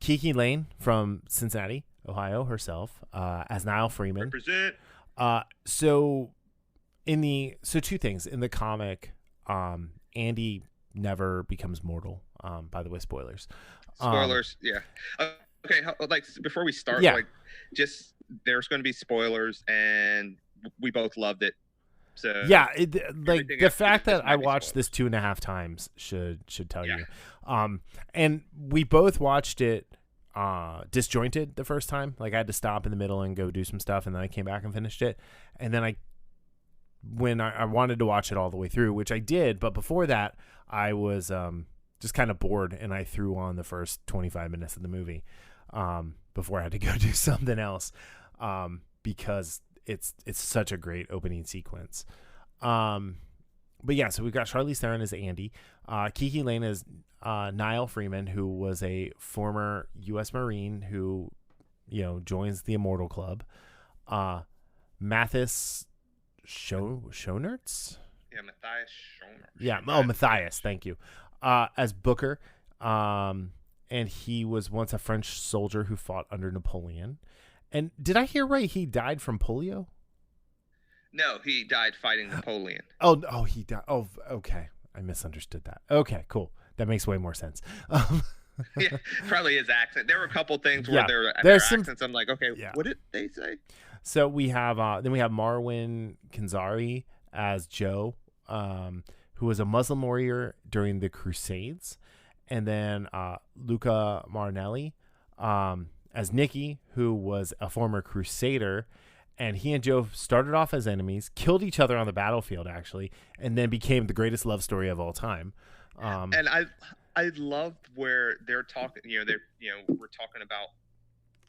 Kiki Lane from Cincinnati, Ohio herself, as Niall Freeman. Represent. So two things. In the comic, Andy never becomes mortal. By the way, spoilers. Spoilers, yeah. Okay, like before we start, just there's going to be spoilers, and we both loved it. So yeah, the fact that I watched this 2.5 times should tell you. And we both watched it disjointed the first time. Like I had to stop in the middle and go do some stuff, and then I came back and finished it. And then when I wanted to watch it all the way through, which I did, but before that I was just kind of bored, and I threw on the first 25 minutes of the movie before I had to go do something else, because it's such a great opening sequence. But yeah, so we've got Charlize Theron as Andy, Kiki Lane as Niall Freeman, who was a former U.S. Marine who joins the Immortal Club. Mathis Schoenertz? Yeah, Matthias Schoenertz. Yeah, Matthias, thank you. As Booker, and he was once a French soldier who fought under Napoleon. And did I hear right? He died from polio? No, he died fighting Napoleon. Oh, he died. Oh, okay. I misunderstood that. Okay, cool. That makes way more sense. Yeah, probably his accent. There were a couple things where there's some accents. I'm like, okay, what did they say? So we have Marwan Kenzari as Joe, who was a Muslim warrior during the Crusades, and then Luca Marinelli as Nicky, who was a former Crusader, and he and Joe started off as enemies, killed each other on the battlefield actually, and then became the greatest love story of all time. And I loved where they're talking. We're talking about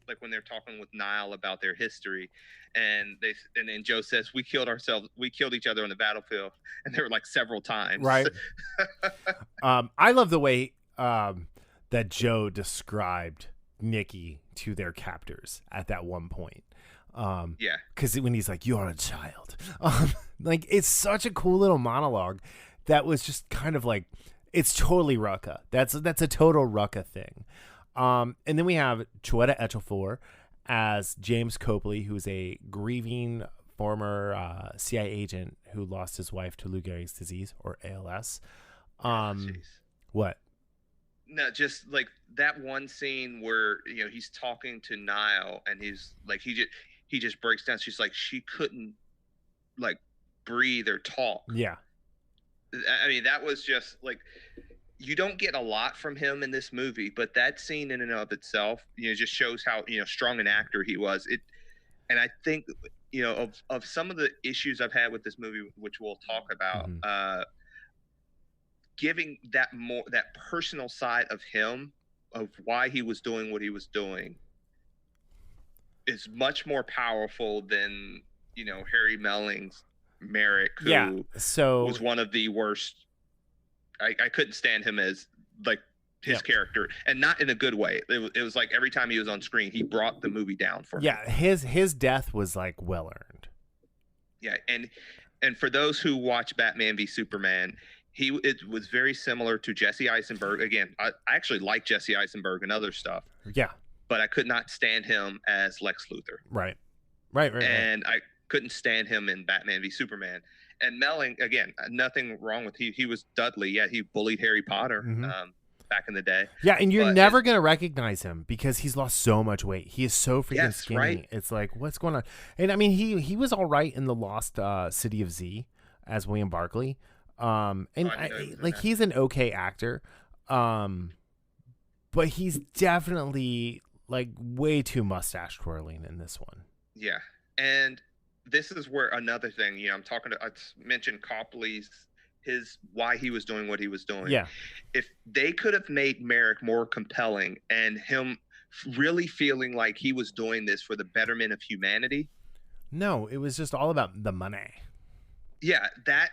like when they're talking with Niall about their history, and then Joe says we killed each other on the battlefield, and they were like several times. Right. I love the way that Joe described Nicky to their captors at that one point. Because when he's like, "You're a child," like it's such a cool little monologue that was just kind of like, it's totally Rucka. That's a total Rucka thing. And then we have Chiwetel Ejiofor as James Copley, who's a grieving former CIA agent who lost his wife to Lou Gehrig's disease, or ALS. What? No, just like that one scene where he's talking to Niall, and he's like he just breaks down. She's like, she couldn't like breathe or talk. Yeah. I mean, that was just like, you don't get a lot from him in this movie, but that scene in and of itself, just shows how strong an actor he was. And I think of some of the issues I've had with this movie, which we'll talk about, giving that personal side of him, of why he was doing what he was doing, is much more powerful than Harry Melling's Merrick, who was one of the worst. I couldn't stand him as like his character, and not in a good way. It was like every time he was on screen, he brought the movie down for me. Yeah, his death was like well earned. Yeah, and for those who watch Batman v Superman, it was very similar to Jesse Eisenberg. Again, I actually like Jesse Eisenberg and other stuff. Yeah, but I could not stand him as Lex Luthor. Right. And I couldn't stand him in Batman v Superman. And Melling, again, nothing wrong with he was Dudley. Yeah, he bullied Harry Potter back in the day. Yeah, and you're never going to recognize him because he's lost so much weight. He is so freaking skinny. Right? It's like, what's going on? And I mean, he was all right in the Lost City of Z as William Barkley. He's an okay actor. But he's definitely like way too mustache twirling in this one. Yeah. And this is where another thing, I mentioned Copley's, why he was doing what he was doing. Yeah. If they could have made Merrick more compelling and him really feeling like he was doing this for the betterment of humanity. No, it was just all about the money. Yeah, that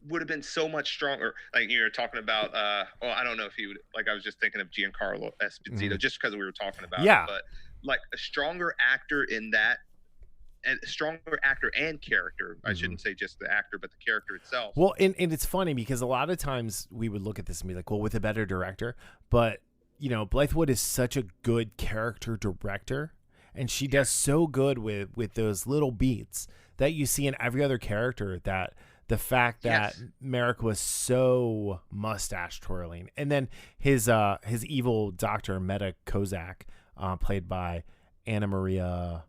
would have been so much stronger. Like you're talking about, I don't know if he would, like I was just thinking of Giancarlo Esposito just because we were talking about it. But like a stronger actor in that, and a stronger actor and character. I shouldn't say just the actor, but the character itself. Well, and it's funny because a lot of times we would look at this and be like, well, with a better director, but Blythe Wood is such a good character director, and she does so good with those little beats that you see in every other character, that the fact that Merrick was so mustache twirling, and then his evil doctor Meta Kozak, played by Anna Maria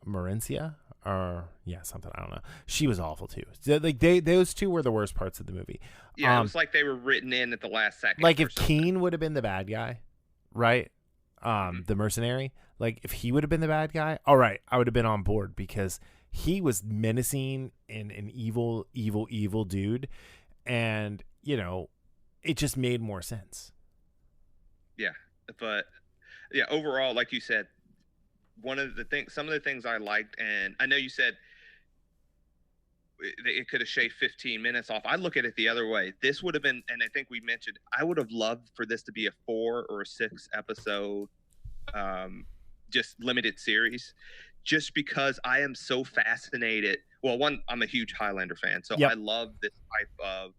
Marencia, or something, I don't know. She was awful too. Like those two were the worst parts of the movie. Yeah, it was like they were written in at the last second. Like if Keen would have been the bad guy, right? The mercenary. Like if he would have been the bad guy, all right, I would have been on board because he was menacing and an evil dude, and it just made more sense. Yeah, but overall, like you said, some of the things I liked, and I know you said it could have shaved 15 minutes off. I look at it the other way. This would have been, and I think we mentioned, I would have loved for this to be a 4 or 6 episode, just limited series, just because I am so fascinated. Well, one, I'm a huge Highlander fan, so I love this type of,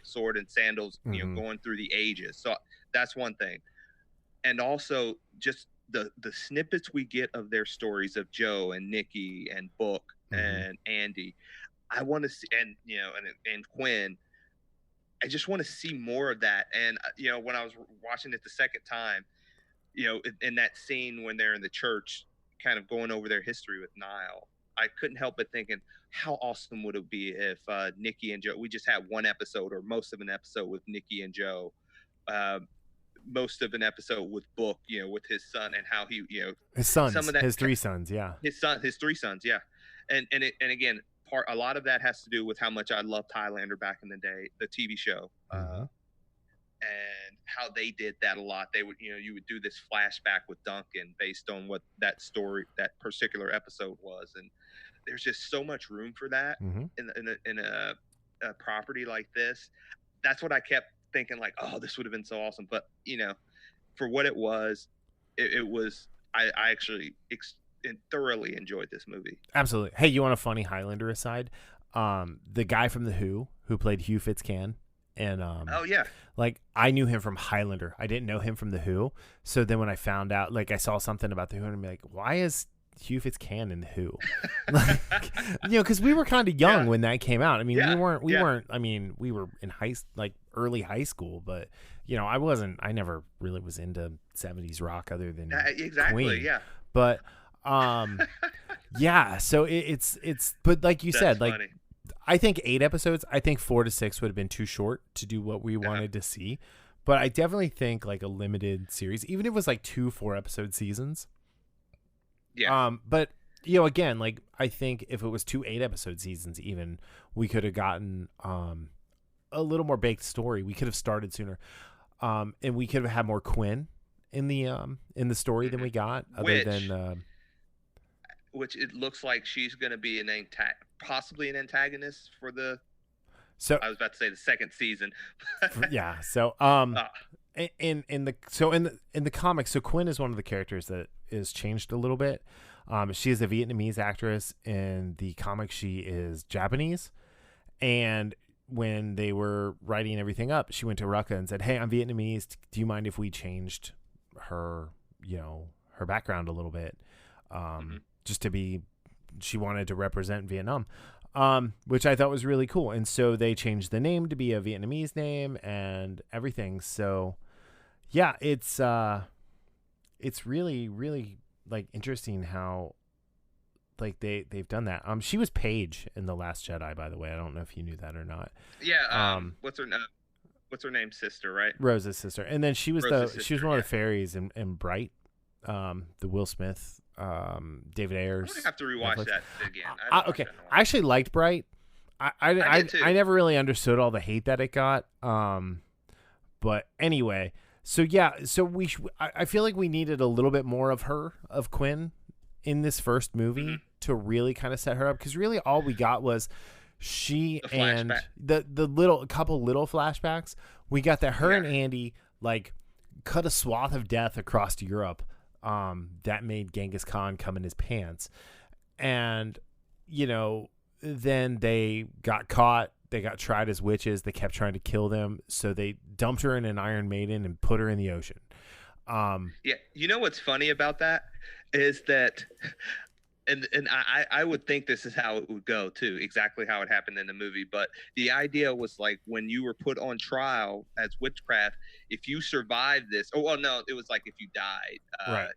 sword and sandals, going through the ages. So that's one thing. And also just the snippets we get of their stories of Joe and Nikki and Book and Andy. I want to see, and and Quinn. I just want to see more of that. And when I was watching it the second time, in that scene when they're in the church, kind of going over their history with Niall, I couldn't help but thinking, how awesome would it be if Nikki and Joe, we just had one episode or most of an episode with Nikki and Joe, most of an episode with Book, with his son, and how he, his sons, his 3 sons, his 3 sons, and again, a lot of that has to do with how much I loved Highlander back in the day, the TV show, and how they did that a lot. They would, you would do this flashback with Duncan based on what that story, that particular episode was, and there's just so much room for that in a property like this. That's what I kept thinking, like, oh, this would have been so awesome. But for what it was, it was. I actually thoroughly enjoyed this movie. Absolutely. Hey, you want a funny Highlander aside? The guy from The Who played Hugh Fitzcan, and like I knew him from Highlander. I didn't know him from The Who. So then when I found out, like I saw something about The Who, and I'm like, why is Hugh Fitzcan in The Who? Like, because we were kind of young when that came out. I mean, we weren't. I mean, we were in early high school, but I never really was into 70s rock other than Queen. But so it's but like you said, like funny. I think 8 episodes, I think 4 to 6 would have been too short to do what we wanted to see. But I definitely think like a limited series, even if it was like 2 4-episode seasons. But again, like I think if it was 2 8-episode seasons, even we could have gotten a little more baked story. We could have started sooner, and we could have had more Quinn in the story than we got. Which it looks like she's going to be possibly an antagonist for the. So I was about to say the second season. Yeah. So in the comics, so Quinn is one of the characters that is changed a little bit. She is a Vietnamese actress. In the comics, she is Japanese, and when they were writing everything up, she went to Rucka and said, "Hey, I'm Vietnamese. Do you mind if we changed her, her background a little bit, just to be?" She wanted to represent Vietnam, which I thought was really cool. And so they changed the name to be a Vietnamese name and everything. So, yeah, it's really, really like interesting how like they've done that. She was Paige in The Last Jedi, by the way. I don't know if you knew that or not. Yeah. What's her name? Sister, right? Rose's sister. And then she was one of the fairies in Bright, the Will Smith, David Ayers. I'm gonna have to rewatch that again. Okay, I actually liked Bright. I never really understood all the hate that it got. But anyway, so yeah, so I feel like we needed a little bit more of Quinn in this first movie to really kind of set her up, because really all we got was she and the couple little flashbacks. We got that her and Andy like cut a swath of death across Europe. That made Genghis Khan come in his pants, and then they got caught. They got tried as witches. They kept trying to kill them, so they dumped her in an Iron Maiden and put her in the ocean. Yeah, you know what's funny about that is that, and I would think this is how it would go too, exactly how it happened in the movie. But the idea was like when you were put on trial as witchcraft, if you survived this, it was like if you died, right.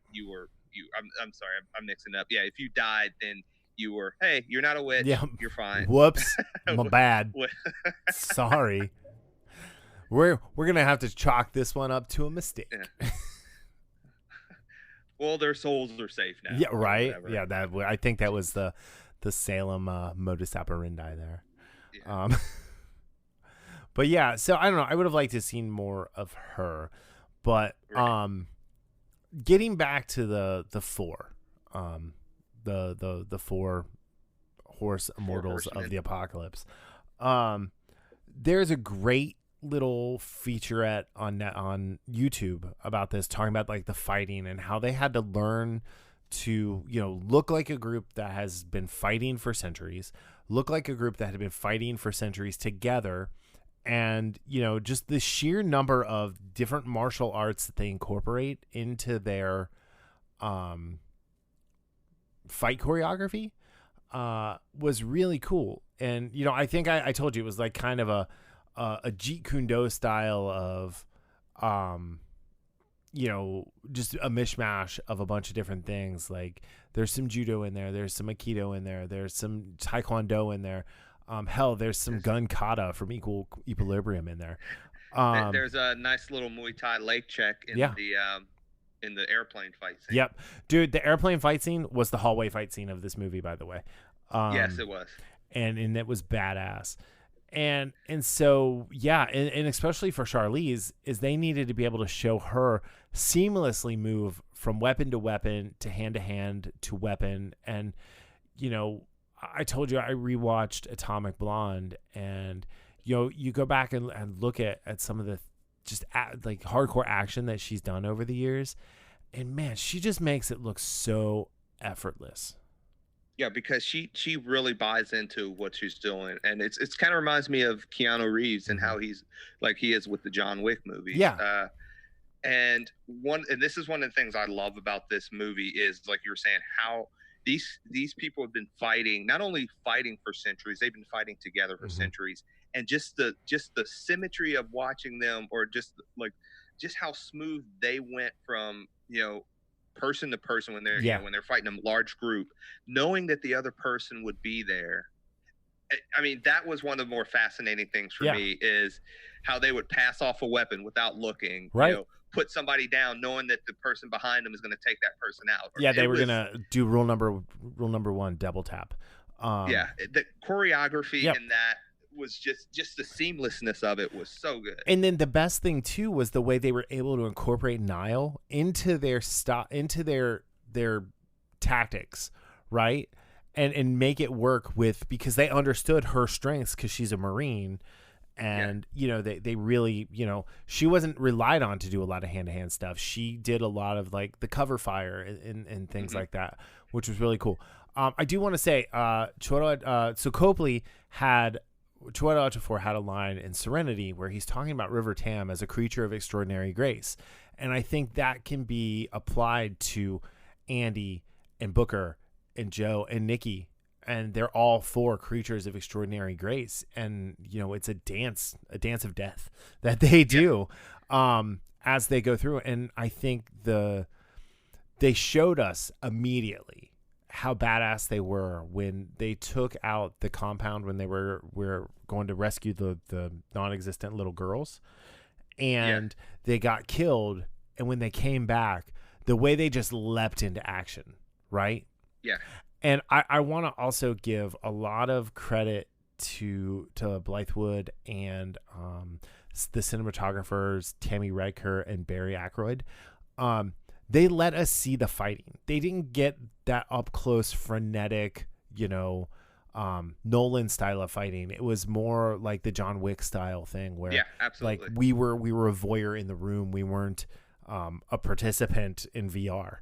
I'm sorry, I'm mixing up. Yeah, if you died, then you were, hey, you're not a witch. Yeah. You're fine. Whoops, my bad. Sorry. We're gonna have to chalk this one up to a mistake. Yeah. Well, their souls are safe now. Yeah, right. Yeah, I think that was the Salem modus operandi there. Yeah. But yeah, so I don't know. I would have liked to have seen more of her, but getting back to the four, the four horse immortals of the apocalypse. There's a great little featurette on YouTube about this, talking about like the fighting and how they had to learn to look like a group that has been fighting for centuries, look like a group that had been fighting for centuries together, and just the sheer number of different martial arts that they incorporate into their fight choreography was really cool. And I think I told you it was like kind of a Jeet Kune Do style of just a mishmash of a bunch of different things. Like there's some judo in there, there's some aikido in there, there's some taekwondo in there, there's some gun kata from Equilibrium in there. There's a nice little Muay Thai leg check in the airplane fight scene. Yep, dude, the airplane fight scene was the hallway fight scene of this movie, by the way. Yes, it was, and it was badass. And so, yeah, and especially for Charlize, is they needed to be able to show her seamlessly move from weapon to weapon to hand to weapon. And, I told you I rewatched Atomic Blonde, and, you go back and look at some of the just like hardcore action that she's done over the years. And man, she just makes it look so effortless. Yeah, because she really buys into what she's doing, and it's kind of reminds me of Keanu Reeves and how he's like he is with the John Wick movie. Yeah. And this is one of the things I love about this movie is, like you were saying, how these people have been fighting, not only fighting for centuries, they've been fighting together for centuries, and just the symmetry of watching them, or just how smooth they went from person to person when they're when they're fighting a large group, knowing that the other person would be there, I mean, that was one of the more fascinating things for me, is how they would pass off a weapon without looking, right? Put somebody down knowing that the person behind them is going to take that person out. Yeah, they were gonna do rule number one, double tap. The choreography in that was just the seamlessness of it was so good. And then the best thing too was the way they were able to incorporate Nile into their their tactics, right? And make it work because they understood her strengths because she's a Marine. And, they really, she wasn't relied on to do a lot of hand-to-hand stuff. She did a lot of like the cover fire and things like that, which was really cool. I do want to say, so Copley had a line in Serenity where he's talking about River Tam as a creature of extraordinary grace. And I think that can be applied to Andy and Booker and Joe and Nikki, and they're all 4 creatures of extraordinary grace. And, it's a dance of death that they do as they go through. And I think they showed us immediately how badass they were when they took out the compound when they were going to rescue the non-existent little girls, and they got killed. And when they came back, the way they just leapt into action, right? Yeah. And I want to also give a lot of credit to Blythewood and the cinematographers Tammy Redker and Barry Ackroyd. They let us see the fighting. They didn't get that up close, frenetic, Nolan style of fighting. It was more like the John Wick style thing where, absolutely. Like we were a voyeur in the room. We weren't a participant in VR.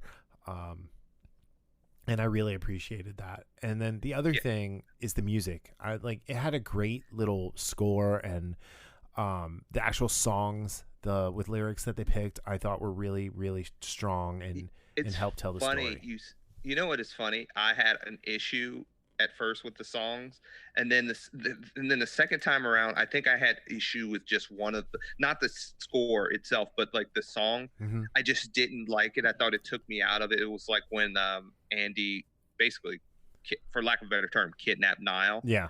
And I really appreciated that. And then the other thing is the music. It had a great little score, and the actual songs, with lyrics that they picked, I thought were really, really strong and helped tell the story. You know what is funny? I had an issue at first with the songs, and then the second time around, I think I had issue with just one of not the score itself, but like the song. Mm-hmm. I just didn't like it. I thought it took me out of it. It was like when Andy basically, for lack of a better term, kidnapped Nile. Yeah.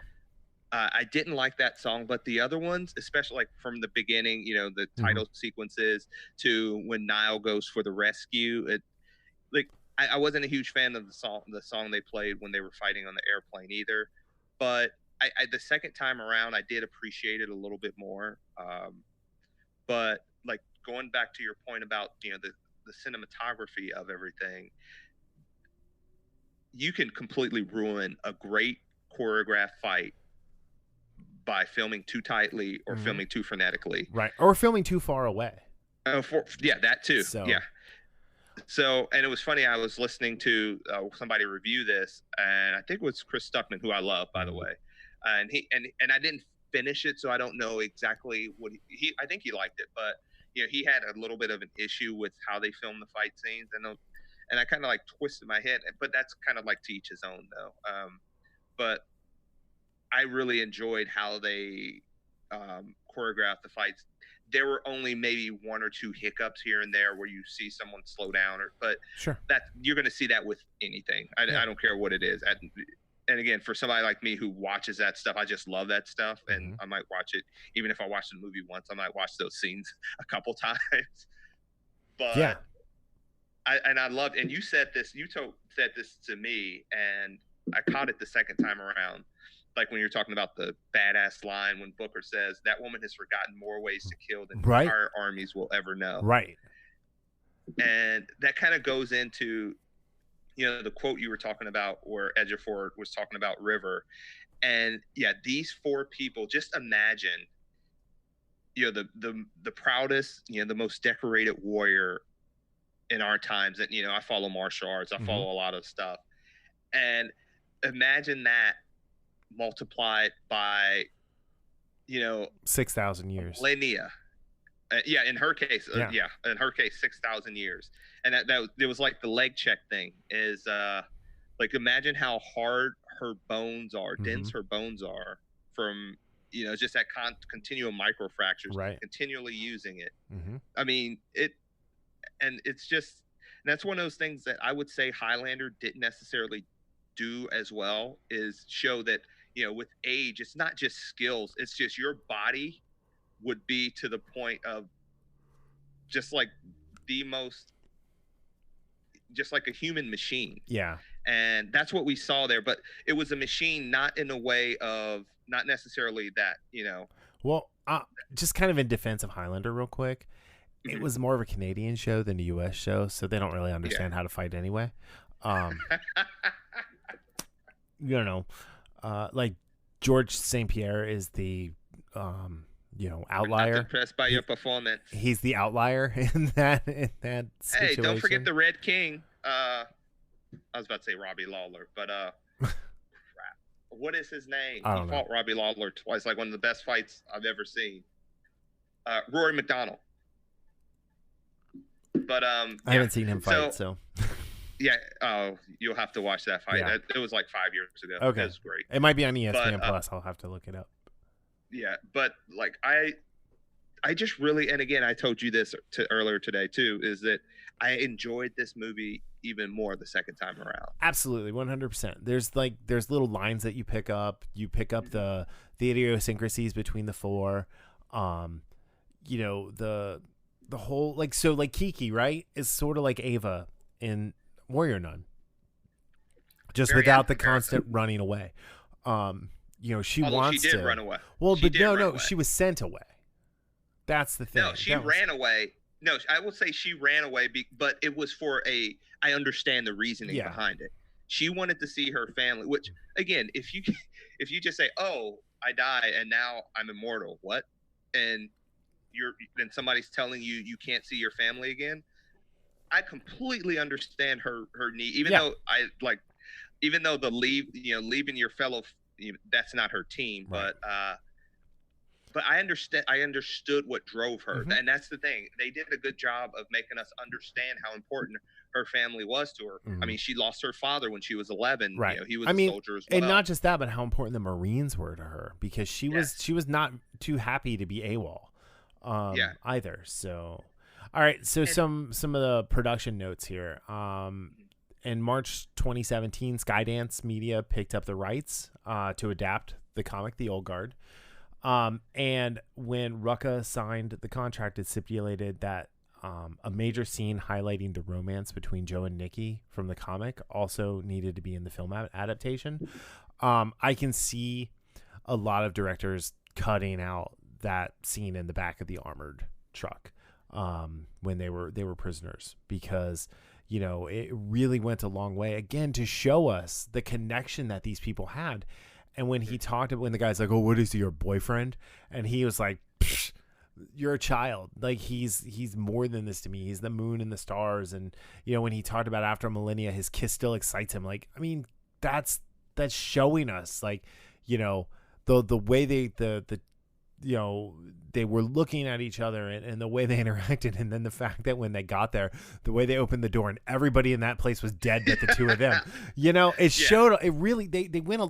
I didn't like that song, but the other ones, especially like from the beginning, the title sequences to when Nile goes for the rescue, I wasn't a huge fan of the song they played when they were fighting on the airplane either. But the second time around, I did appreciate it a little bit more. But like going back to your point about, the cinematography of everything, you can completely ruin a great choreographed fight by filming too tightly or filming too frenetically. Right. Or filming too far away. That too. So, and it was funny, I was listening to somebody review this, and I think it was Chris Stuckman, who I love, by the way. And I didn't finish it, so I don't know exactly what I think he liked it, but he had a little bit of an issue with how they filmed the fight scenes, and I kind of like twisted my head, but that's kind of like to each his own though. But I really enjoyed how they choreographed the fights. There were only maybe 1 or 2 hiccups here and there where you see someone slow down, but sure, that you're going to see that with anything. I don't care what it is. And again, for somebody like me who watches that stuff, I just love that stuff, and I might watch it even if I watched the movie once. I might watch those scenes a couple times. But I loved, and you said this to me, and I caught it the second time around. Like when you're talking about the badass line when Booker says that woman has forgotten more ways to kill than entire armies will ever know. Right. And that kind of goes into, the quote you were talking about where Ejiofor was talking about River. And these 4 people, just imagine, the proudest, the most decorated warrior in our times. And, I follow martial arts. I follow a lot of stuff. And imagine that multiplied by 6,000 years millennia. In her case in her case 6,000 years. And that it was like the leg check thing is like imagine how hard her bones are, dense her bones are from just that continuum microfractures, continually using it. I mean it's just, and that's one of those things that I would say Highlander didn't necessarily do as well, is show that with age, it's not just skills, it's just your body would be to the point of just like the most, just like a human machine. Yeah. And that's what we saw there, but it was a machine, not in a way of, not necessarily that, Well, just kind of in defense of Highlander real quick, it was more of a Canadian show than a US show, so they don't really understand how to fight anyway. Like George St. Pierre is the outlier. I'm not impressed by your performance. He's the outlier in that situation. Hey, don't forget the Red King. I was about to say Robbie Lawler, but crap. What is his name? I don't know. Fought Robbie Lawler twice, like one of the best fights I've ever seen. Rory McDonald. But I haven't seen him fight, so yeah. Oh, you'll have to watch that fight. Yeah. It was like 5 years ago. Okay, it was great. It might be on ESPN Plus. I'll have to look it up. Yeah, but like I just really, and again, I told you this earlier today too, is that I enjoyed this movie even more the second time around. Absolutely, 100%. There's little lines that you pick up. You pick up the idiosyncrasies between the four. The whole like Kiki, right, is sort of like Ava in Warrior Nun, just very without the constant running away. She wants she did to run away. Well, but no, she was sent away. That's the thing. No, she ran away. No, I will say she ran away, but it was for I understand the reasoning behind it. She wanted to see her family, which again, if you just say, "Oh, I die and now I'm immortal," what? And then somebody's telling you can't see your family again. I completely understand her need, even though the leaving your fellow, that's not her team, right. But I understood what drove her, and that's the thing. They did a good job of making us understand how important her family was to her. I mean, she lost her father when she was 11. Right. He was a soldier as well. And not just that, but how important the Marines were to her, because she was not too happy to be AWOL. Either. So, all right. So some of the production notes here. In March 2017, Skydance Media picked up the rights to adapt the comic, The Old Guard. And when Rucka signed the contract, it stipulated that a major scene highlighting the romance between Joe and Nikki from the comic also needed to be in the film adaptation. I can see a lot of directors cutting out that scene in the back of the armored truck when they were prisoners, because it really went a long way, again, to show us the connection that these people had. And when the guy's like, "Oh, what is he, your boyfriend?" And he was like, "You're a child. Like, he's more than this to me. He's the moon and the stars." And when he talked about after millennia, his kiss still excites him. Like, I mean, that's showing us, like, the way they were looking at each other and the way they interacted, and then the fact that when they got there, the way they opened the door and everybody in that place was dead but the two of them. It showed it really. They went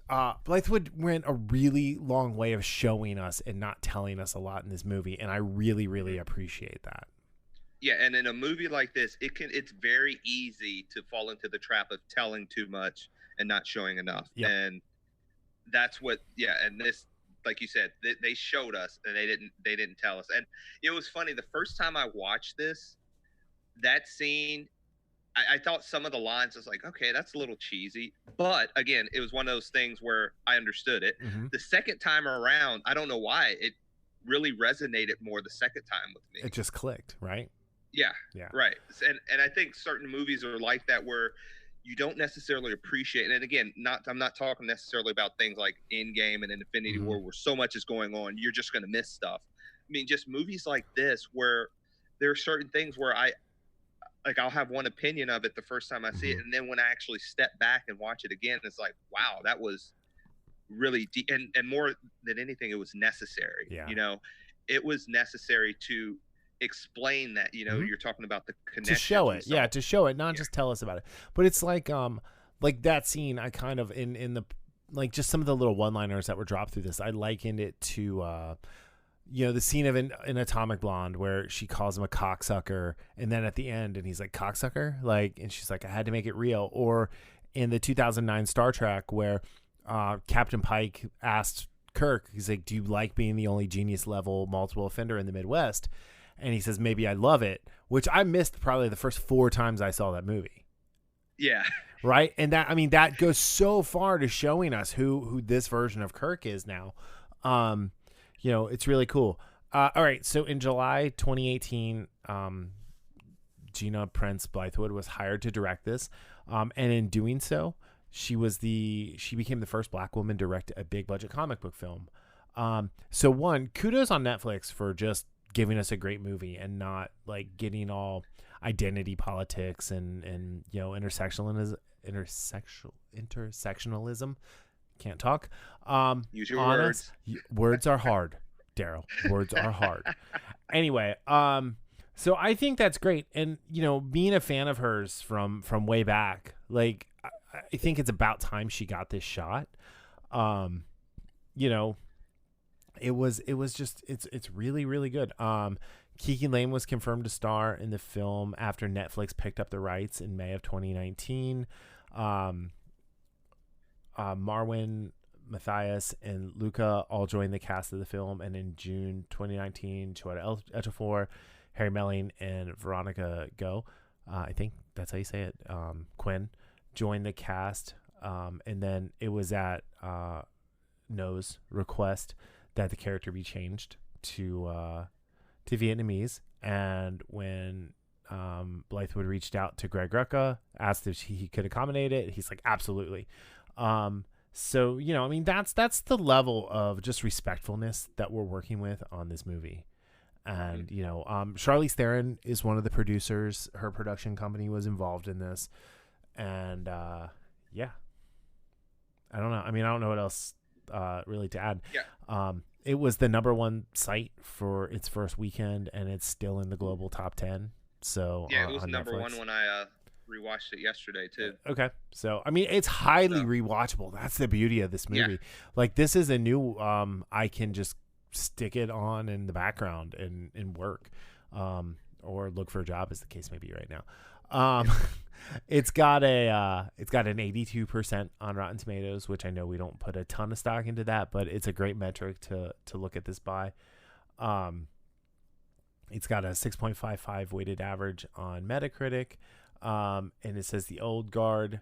Blythewood went a really long way of showing us and not telling us a lot in this movie, and I really, really appreciate that. Yeah, and in a movie like this, it's very easy to fall into the trap of telling too much and not showing enough. Yep. And that's what, and this, like you said, they showed us and they didn't tell us. And it was funny, the first time I watched this, that scene, I thought some of the lines, I was like, okay, that's a little cheesy. But again, it was one of those things where I understood it. The second time around, I don't know why, it really resonated more the second time with me. It just clicked, right? Yeah. Right. And I think certain movies are like that, where you don't necessarily appreciate. And again, I'm not talking necessarily about things like Endgame and Infinity War, where so much is going on, you're just going to miss stuff. I mean, just movies like this, where there are certain things where I'll have one opinion of it the first time I see it, and then when I actually step back and watch it again, it's like, wow, that was really deep. And more than anything, it was necessary. It was necessary to explain that, you're talking about the connection, to show it, to show it, not just tell us about it. But it's like that scene, I kind of in the, like, just some of the little one-liners that were dropped through this, I likened it to the scene of an Atomic Blonde, where she calls him a cocksucker, and then at the end, and he's like, cocksucker, like, and she's like, I had to make it real. Or in the 2009 Star Trek, where Captain Pike asked Kirk, he's like, do you like being the only genius level multiple offender in the Midwest? And he says, maybe I love it, which I missed probably the first 4 times I saw that movie. Yeah. Right. And that, I mean, that goes so far to showing us who this version of Kirk is now. You know, it's really cool. All right. So in July 2018, Gina Prince Bythewood was hired to direct this. And in doing so, she became the first Black woman to direct a big budget comic book film. So one, kudos on Netflix for just giving us a great movie and not like getting all identity politics and you know, intersectionalism. Can't talk. Use your words. Words are hard, Darryl. Words are hard. Anyway, so I think that's great. And, you know, being a fan of hers from way back, like, I think it's about time she got this shot. You know, it was just, it's really, really good. Kiki Lane was confirmed to star in the film after Netflix picked up the rights in May of 2019. Marwan, Matthias, and Luca all joined the cast of the film, and in June 2019, Chiwetel Ejiofor, Harry Melling, and Veronica Go, I think that's how you say it, Quinn, joined the cast, and then it was at No's request that the character be changed to Vietnamese, and when Blythewood reached out to Greg Rucka, asked if he could accommodate it, he's like, absolutely. So, you know, I mean, that's the level of just respectfulness that we're working with on this movie. And, you know, Charlize Theron is one of the producers. Her production company was involved in this. And, yeah, I don't know. I mean, I don't know what else really to add. Yeah. It was the #1 site for its first weekend, and it's still in the global top 10. So yeah, it was #1 when I rewatched it yesterday too. Okay, so I mean, it's highly rewatchable. That's the beauty of this movie. Yeah. Like, this is a new I can just stick it on in the background and work, or look for a job, as the case may be right now. It's got an 82% on Rotten Tomatoes, which I know we don't put a ton of stock into that, but it's a great metric to look at this by. It's got a 6.55 weighted average on Metacritic. And it says the old guard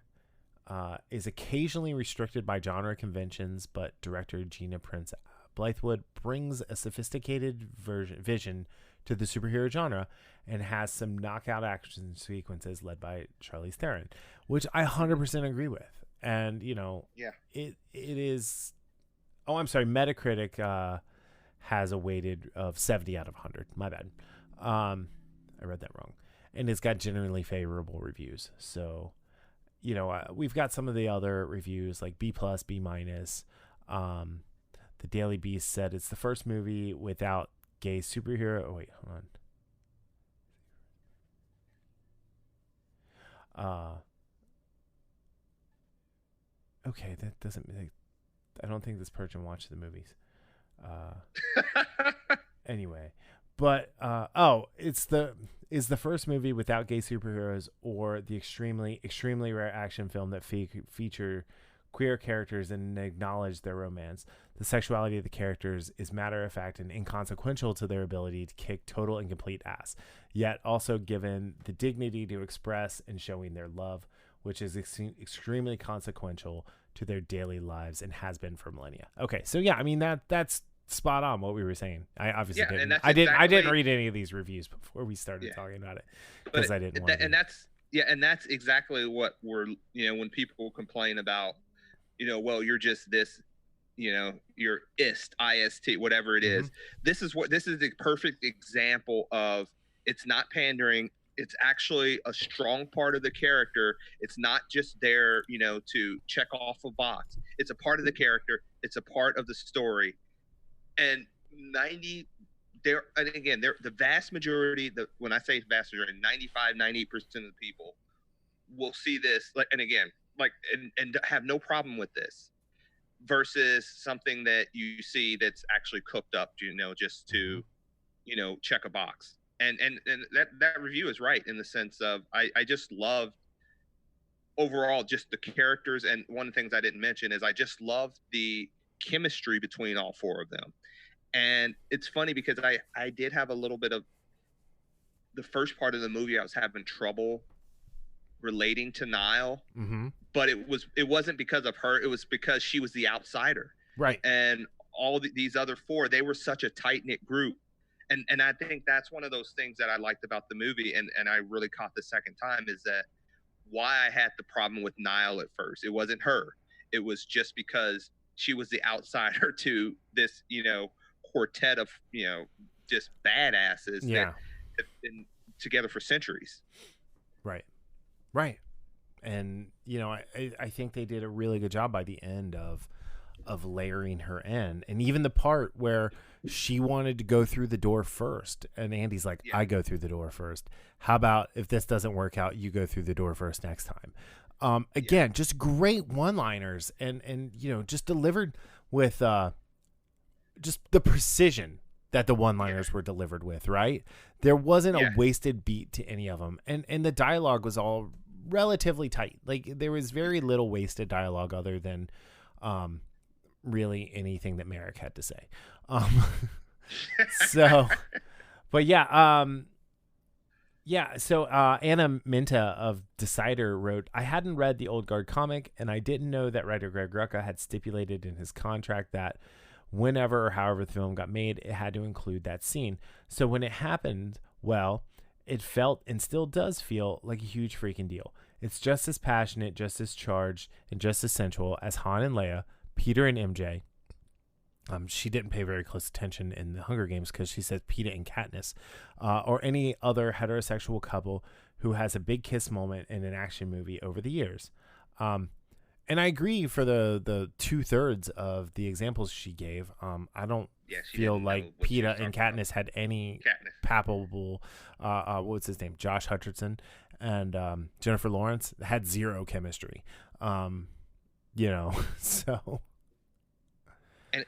is occasionally restricted by genre conventions, but director Gina Prince Bythewood brings a sophisticated vision to the superhero genre and has some knockout action sequences led by Charlize Theron, which I 100% agree with. And, you know, it is. Oh, I'm sorry. Metacritic has a weighted of 70 out of 100. My bad. I read that wrong. And it's got generally favorable reviews. So, you know, we've got some of the other reviews like B+, B-. The Daily Beast said it's the first movie without gay superhero. Oh, wait, hold on. Okay, that doesn't make. I don't think this person watched the movies. Anyway, but it's the first movie without gay superheroes or the extremely rare action film that feature queer characters and acknowledge their romance. The sexuality of the characters is matter of fact and inconsequential to their ability to kick total and complete ass, yet also given the dignity to express and showing their love, which is extremely consequential to their daily lives and has been for millennia. Okay, so yeah, I mean that's spot on what we were saying. I obviously didn't. I didn't read any of these reviews before we started talking about it because I didn't want to. And that's exactly what we're, you know, when people complain about, you know, well, you're just this, you know, you're ist, whatever it is. This is the perfect example of, it's not pandering. It's actually a strong part of the character. It's not just there, you know, to check off a box. It's a part of the character. It's a part of the story. And the vast majority, when I say vast majority, 90% of the people will see this, and have no problem with this, versus something that you see that's actually cooked up, you know, just to, you know, check a box. And that review is right in the sense of, I just loved overall, just the characters. And one of the things I didn't mention is I just love the chemistry between all four of them. And it's funny because I did have a little bit of the first part of the movie. I was having trouble relating to Nile, but it wasn't because of her. It was because she was the outsider, right? And all these other four, they were such a tight knit group. And I think that's one of those things that I liked about the movie, and I really caught the second time, is that why I had the problem with Nile at first. It wasn't her. It was just because she was the outsider to this, quartet of, just badasses that have been together for centuries. Right. Right. And, I think they did a really good job by the end of layering her in. And even the part where she wanted to go through the door first, and Andy's like, I go through the door first. How about if this doesn't work out, you go through the door first next time? Again, just great one-liners and just delivered with just the precision that the one-liners were delivered with, right? There wasn't a wasted beat to any of them. And the dialogue was all relatively tight. Like, there was very little wasted dialogue other than really anything that Merrick had to say. So, but so Anna Minta of Decider wrote, I hadn't read the Old Guard comic, and I didn't know that writer Greg Rucka had stipulated in his contract that whenever or however the film got made, it had to include that scene. So when it happened, well, it felt and still does feel like a huge freaking deal. It's just as passionate, just as charged, and just as sensual as Han and Leia, Peter and MJ. She didn't pay very close attention in the Hunger Games because she said Peeta and Katniss, or any other heterosexual couple who has a big kiss moment in an action movie over the years. And I agree for the 2/3 of the examples she gave. I don't feel like Peeta and Katniss had any palpable, what's his name? Josh Hutcherson and Jennifer Lawrence had zero chemistry. So.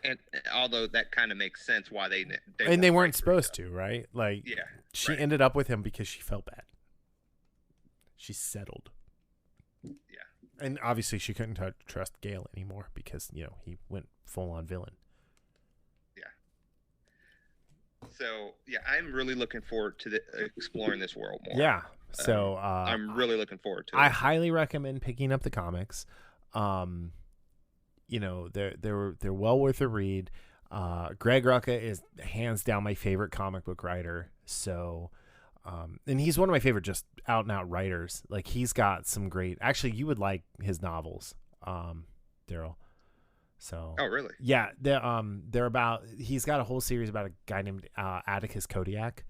And although that kind of makes sense why they weren't supposed to, right? Like, she ended up with him because she felt bad. She settled. Yeah. And obviously she couldn't trust Gale anymore because, he went full on villain. Yeah. So, I'm really looking forward to exploring this world more. Yeah. So, I'm really looking forward to it. I highly recommend picking up the comics. They're well worth a read. Greg Rucka is hands down my favorite comic book writer. So, and he's one of my favorite just out and out writers. Like, he's got some great, actually you would like his novels, Darryl. So, oh really? Yeah. They're about, he's got a whole series about a guy named, Atticus Kodiak,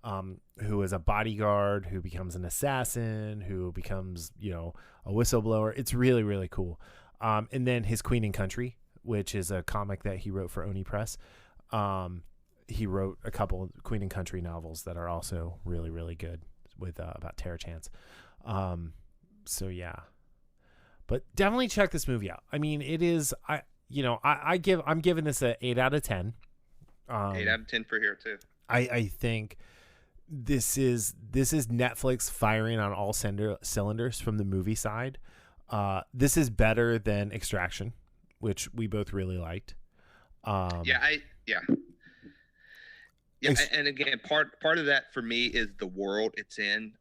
who is a bodyguard, who becomes an assassin, who becomes, a whistleblower. It's really, really cool. And then his Queen and Country, which is a comic that he wrote for Oni Press. He wrote a couple of Queen and Country novels that are also really, really good with about Tara Chance. So yeah, but definitely check this movie out. I mean, it is, I'm giving this a 8 out of 10. 8 out of 10 for here too. I think this is Netflix firing on all cylinders from the movie side. This is better than Extraction, which we both really liked. And again, part of that for me is the world it's in.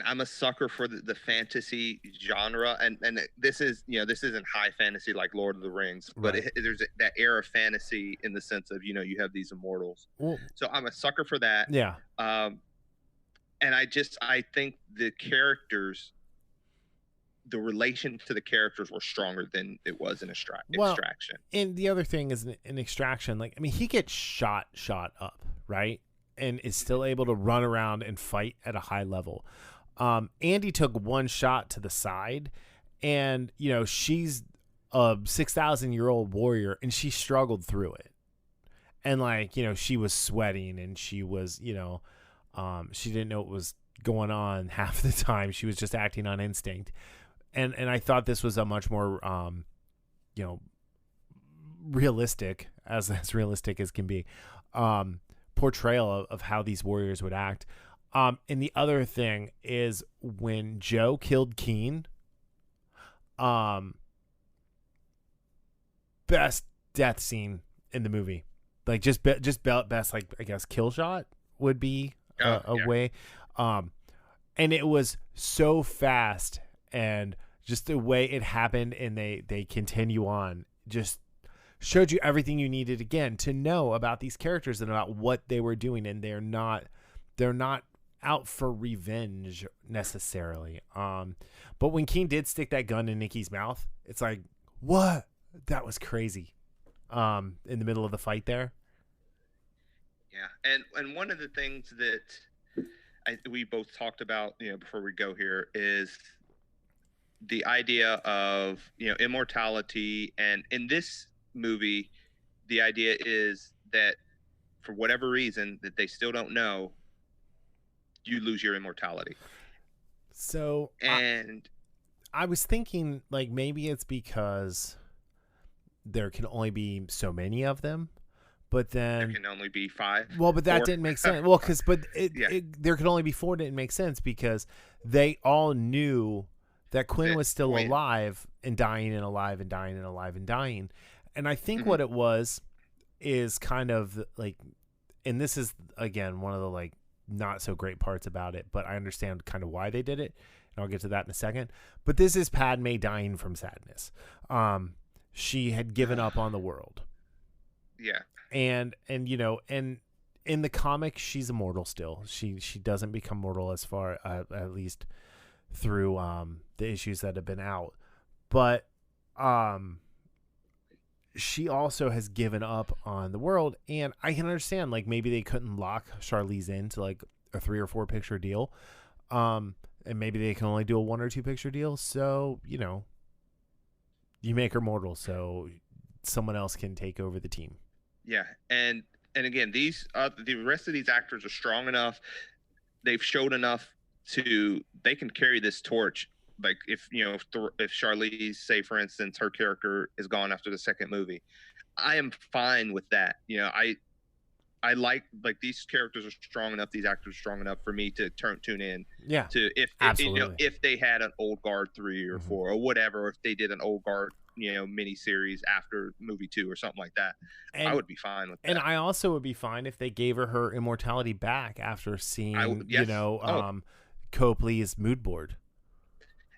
I'm a sucker for the fantasy genre, and this isn't high fantasy like Lord of the Rings, but there's that era of fantasy in the sense of you have these immortals. So I'm a sucker for that. Yeah. And I think the characters, the relation to the characters were stronger than it was in Extraction. And the other thing is in Extraction, like, I mean, he gets shot up, right? And is still able to run around and fight at a high level. Andy took one shot to the side, and, she's a 6,000-year-old warrior, and she struggled through it. And, like, she was sweating, and she was, she didn't know what was going on half the time. She was just acting on instinct. And I thought this was a much more, realistic, as realistic as can be, portrayal of how these warriors would act. And the other thing is when Joe killed Keen, best death scene in the movie. Like just best, like, I guess kill shot would be a way. And it was so fast, and just the way it happened, and they continue on, just showed you everything you needed again to know about these characters and about what they were doing. And they're not out for revenge necessarily. But when Keen did stick that gun in Nikki's mouth, it's like, what? That was crazy. In the middle of the fight there. Yeah. And one of the things that we both talked about, before we go here, is the idea of, immortality. And in this movie, the idea is that for whatever reason that they still don't know, you lose your immortality. So, and I was thinking, like, maybe it's because there can only be so many of them, but then there can only be 5. Well, but that didn't make sense. Well, there could only be 4. Didn't make sense because they all knew that Quinn was still alive and dying and alive and dying and alive and dying. And I think what it was is kind of like, and this is again one of the like not so great parts about it, but I understand kind of why they did it, and I'll get to that in a second. But this is Padme dying from sadness. She had given up on the world. Yeah. And in the comic, she's immortal still. She doesn't become mortal as far at least through the issues that have been out. But she also has given up on the world, and I can understand, like, maybe they couldn't lock Charlize into like a 3 or 4 picture deal. And maybe they can only do a 1 or 2 picture deal. So, you make her mortal so someone else can take over the team. Yeah. And again, these the rest of these actors are strong enough. They've showed enough they can carry this torch. Like if Charlize, say for instance, her character is gone after the second movie, I am fine with that. I like these characters are strong enough, these actors are strong enough for me to tune in. Yeah. To if they had an Old Guard 3 or 4 or whatever, or if they did an Old Guard mini series after movie 2 or something like that, I would be fine with that. And I also would be fine if they gave her immortality back after seeing Copley's mood board.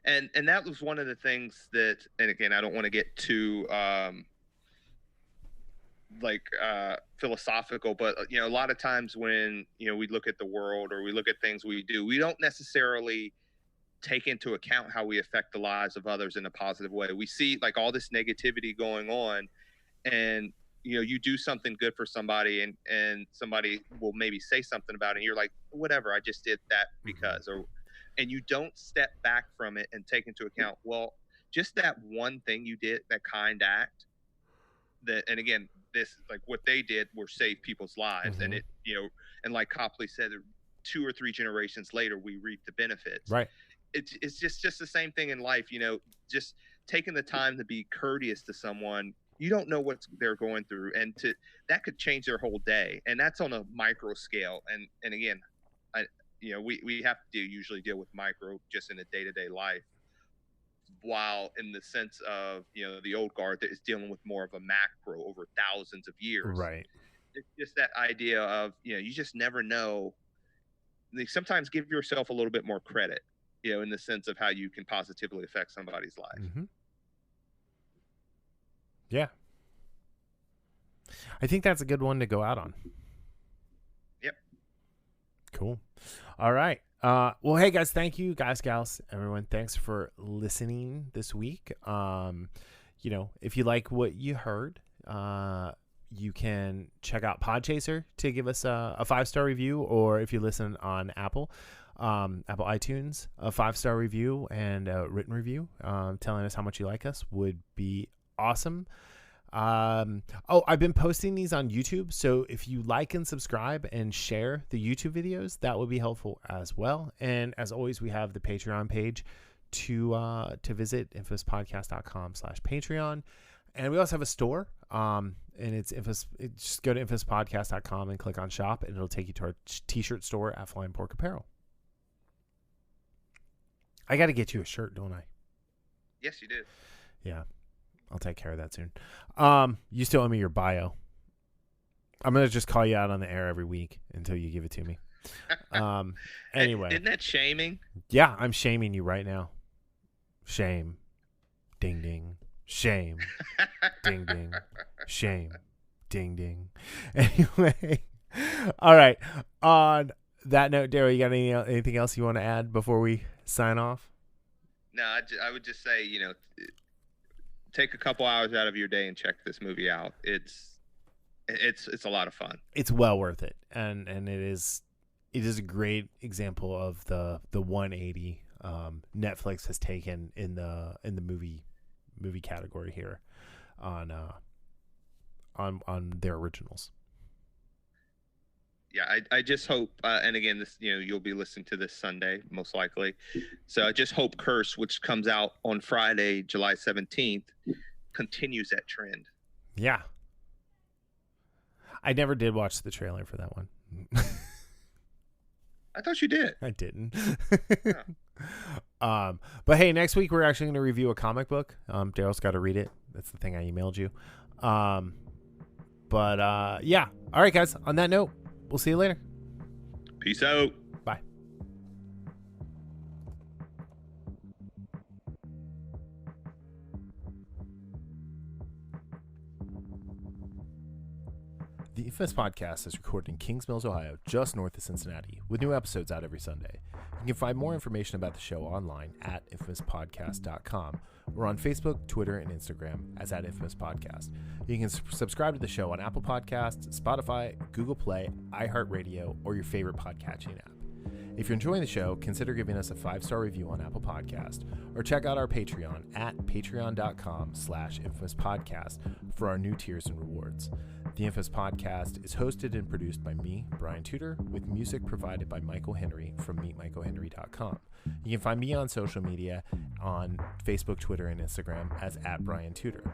And that was one of the things that, and again, I don't want to get too philosophical, but a lot of times when we look at the world or we look at things we do, we don't necessarily take into account how we affect the lives of others in a positive way. We see like all this negativity going on, and you do something good for somebody, and somebody will maybe say something about it, and you're like, whatever, I just did that because, and you don't step back from it and take into account, well, just that one thing you did, that kind act, and again, this, like what they did were save people's lives. And it, and like Copley said, 2 or 3 generations later, we reap the benefits. Right. It's just the same thing in life, just taking the time to be courteous to someone. You don't know what they're going through, and that could change their whole day. And that's on a micro scale. And again, we have to usually deal with micro just in a day-to-day life, while in the sense of the Old Guard that is dealing with more of a macro over thousands of years. Right. It's just that idea of you just never know. Like, sometimes give yourself a little bit more credit, in the sense of how you can positively affect somebody's life. Mm-hmm. Yeah, I think that's a good one to go out on. Yep. Cool. All right. Well, hey guys, thank you, guys, gals, everyone. Thanks for listening this week. If you like what you heard, you can check out Podchaser to give us a 5-star review, or if you listen on Apple iTunes, a 5-star review and a written review, telling us how much you like us would be awesome. I've been posting these on YouTube, so if you like and subscribe and share the YouTube videos, that would be helpful as well. And as always, we have the Patreon page to visit, infospodcast.com/Patreon. And we also have a store. And it's just go to infamouspodcast.com and click on shop, and it'll take you to our t-shirt store at Flying Pork Apparel. I got to get you a shirt, don't I? Yes, you do. Yeah. I'll take care of that soon. You still owe me your bio. I'm going to just call you out on the air every week until you give it to me. Anyway. Isn't that shaming? Yeah, I'm shaming you right now. Shame. Ding, ding. Shame. Ding, ding. Shame. Ding, ding. Anyway. All right. On that note, Darryl, you got anything else you want to add before we sign off? No, I would just say, take a couple hours out of your day and check this movie out. It's a lot of fun. It's well worth it, and it is a great example of the 180 Netflix has taken in the movie category here on their originals. Yeah, I just hope, and again, this you'll be listening to this Sunday most likely, so I just hope Curse, which comes out on Friday, July 17th, continues that trend. Yeah, I never did watch the trailer for that one. I thought you did. I didn't. Yeah. But hey, next week we're actually going to review a comic book. Daryl's got to read it. That's the thing I emailed you. But yeah. All right, guys. On that note, we'll see you later. Peace out. Bye. The Infamous Podcast is recorded in Kings Mills, Ohio, just north of Cincinnati, with new episodes out every Sunday. You can find more information about the show online at infamouspodcast.com or on Facebook, Twitter, and Instagram as @infamouspodcast. You can subscribe to the show on Apple Podcasts, Spotify, Google Play, iHeartRadio, or your favorite podcatching app. If you're enjoying the show, consider giving us a 5-star review on Apple Podcast or check out our Patreon at patreon.com/infamouspodcast for our new tiers and rewards. The Infamous Podcast is hosted and produced by me, Brian Tudor, with music provided by Michael Henry from meetmichaelhenry.com. You can find me on social media on Facebook, Twitter, and Instagram as @BrianTudor.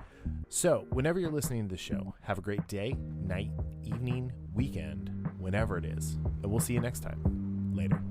So, whenever you're listening to the show, have a great day, night, evening, weekend, whenever it is, and we'll see you next time. Later.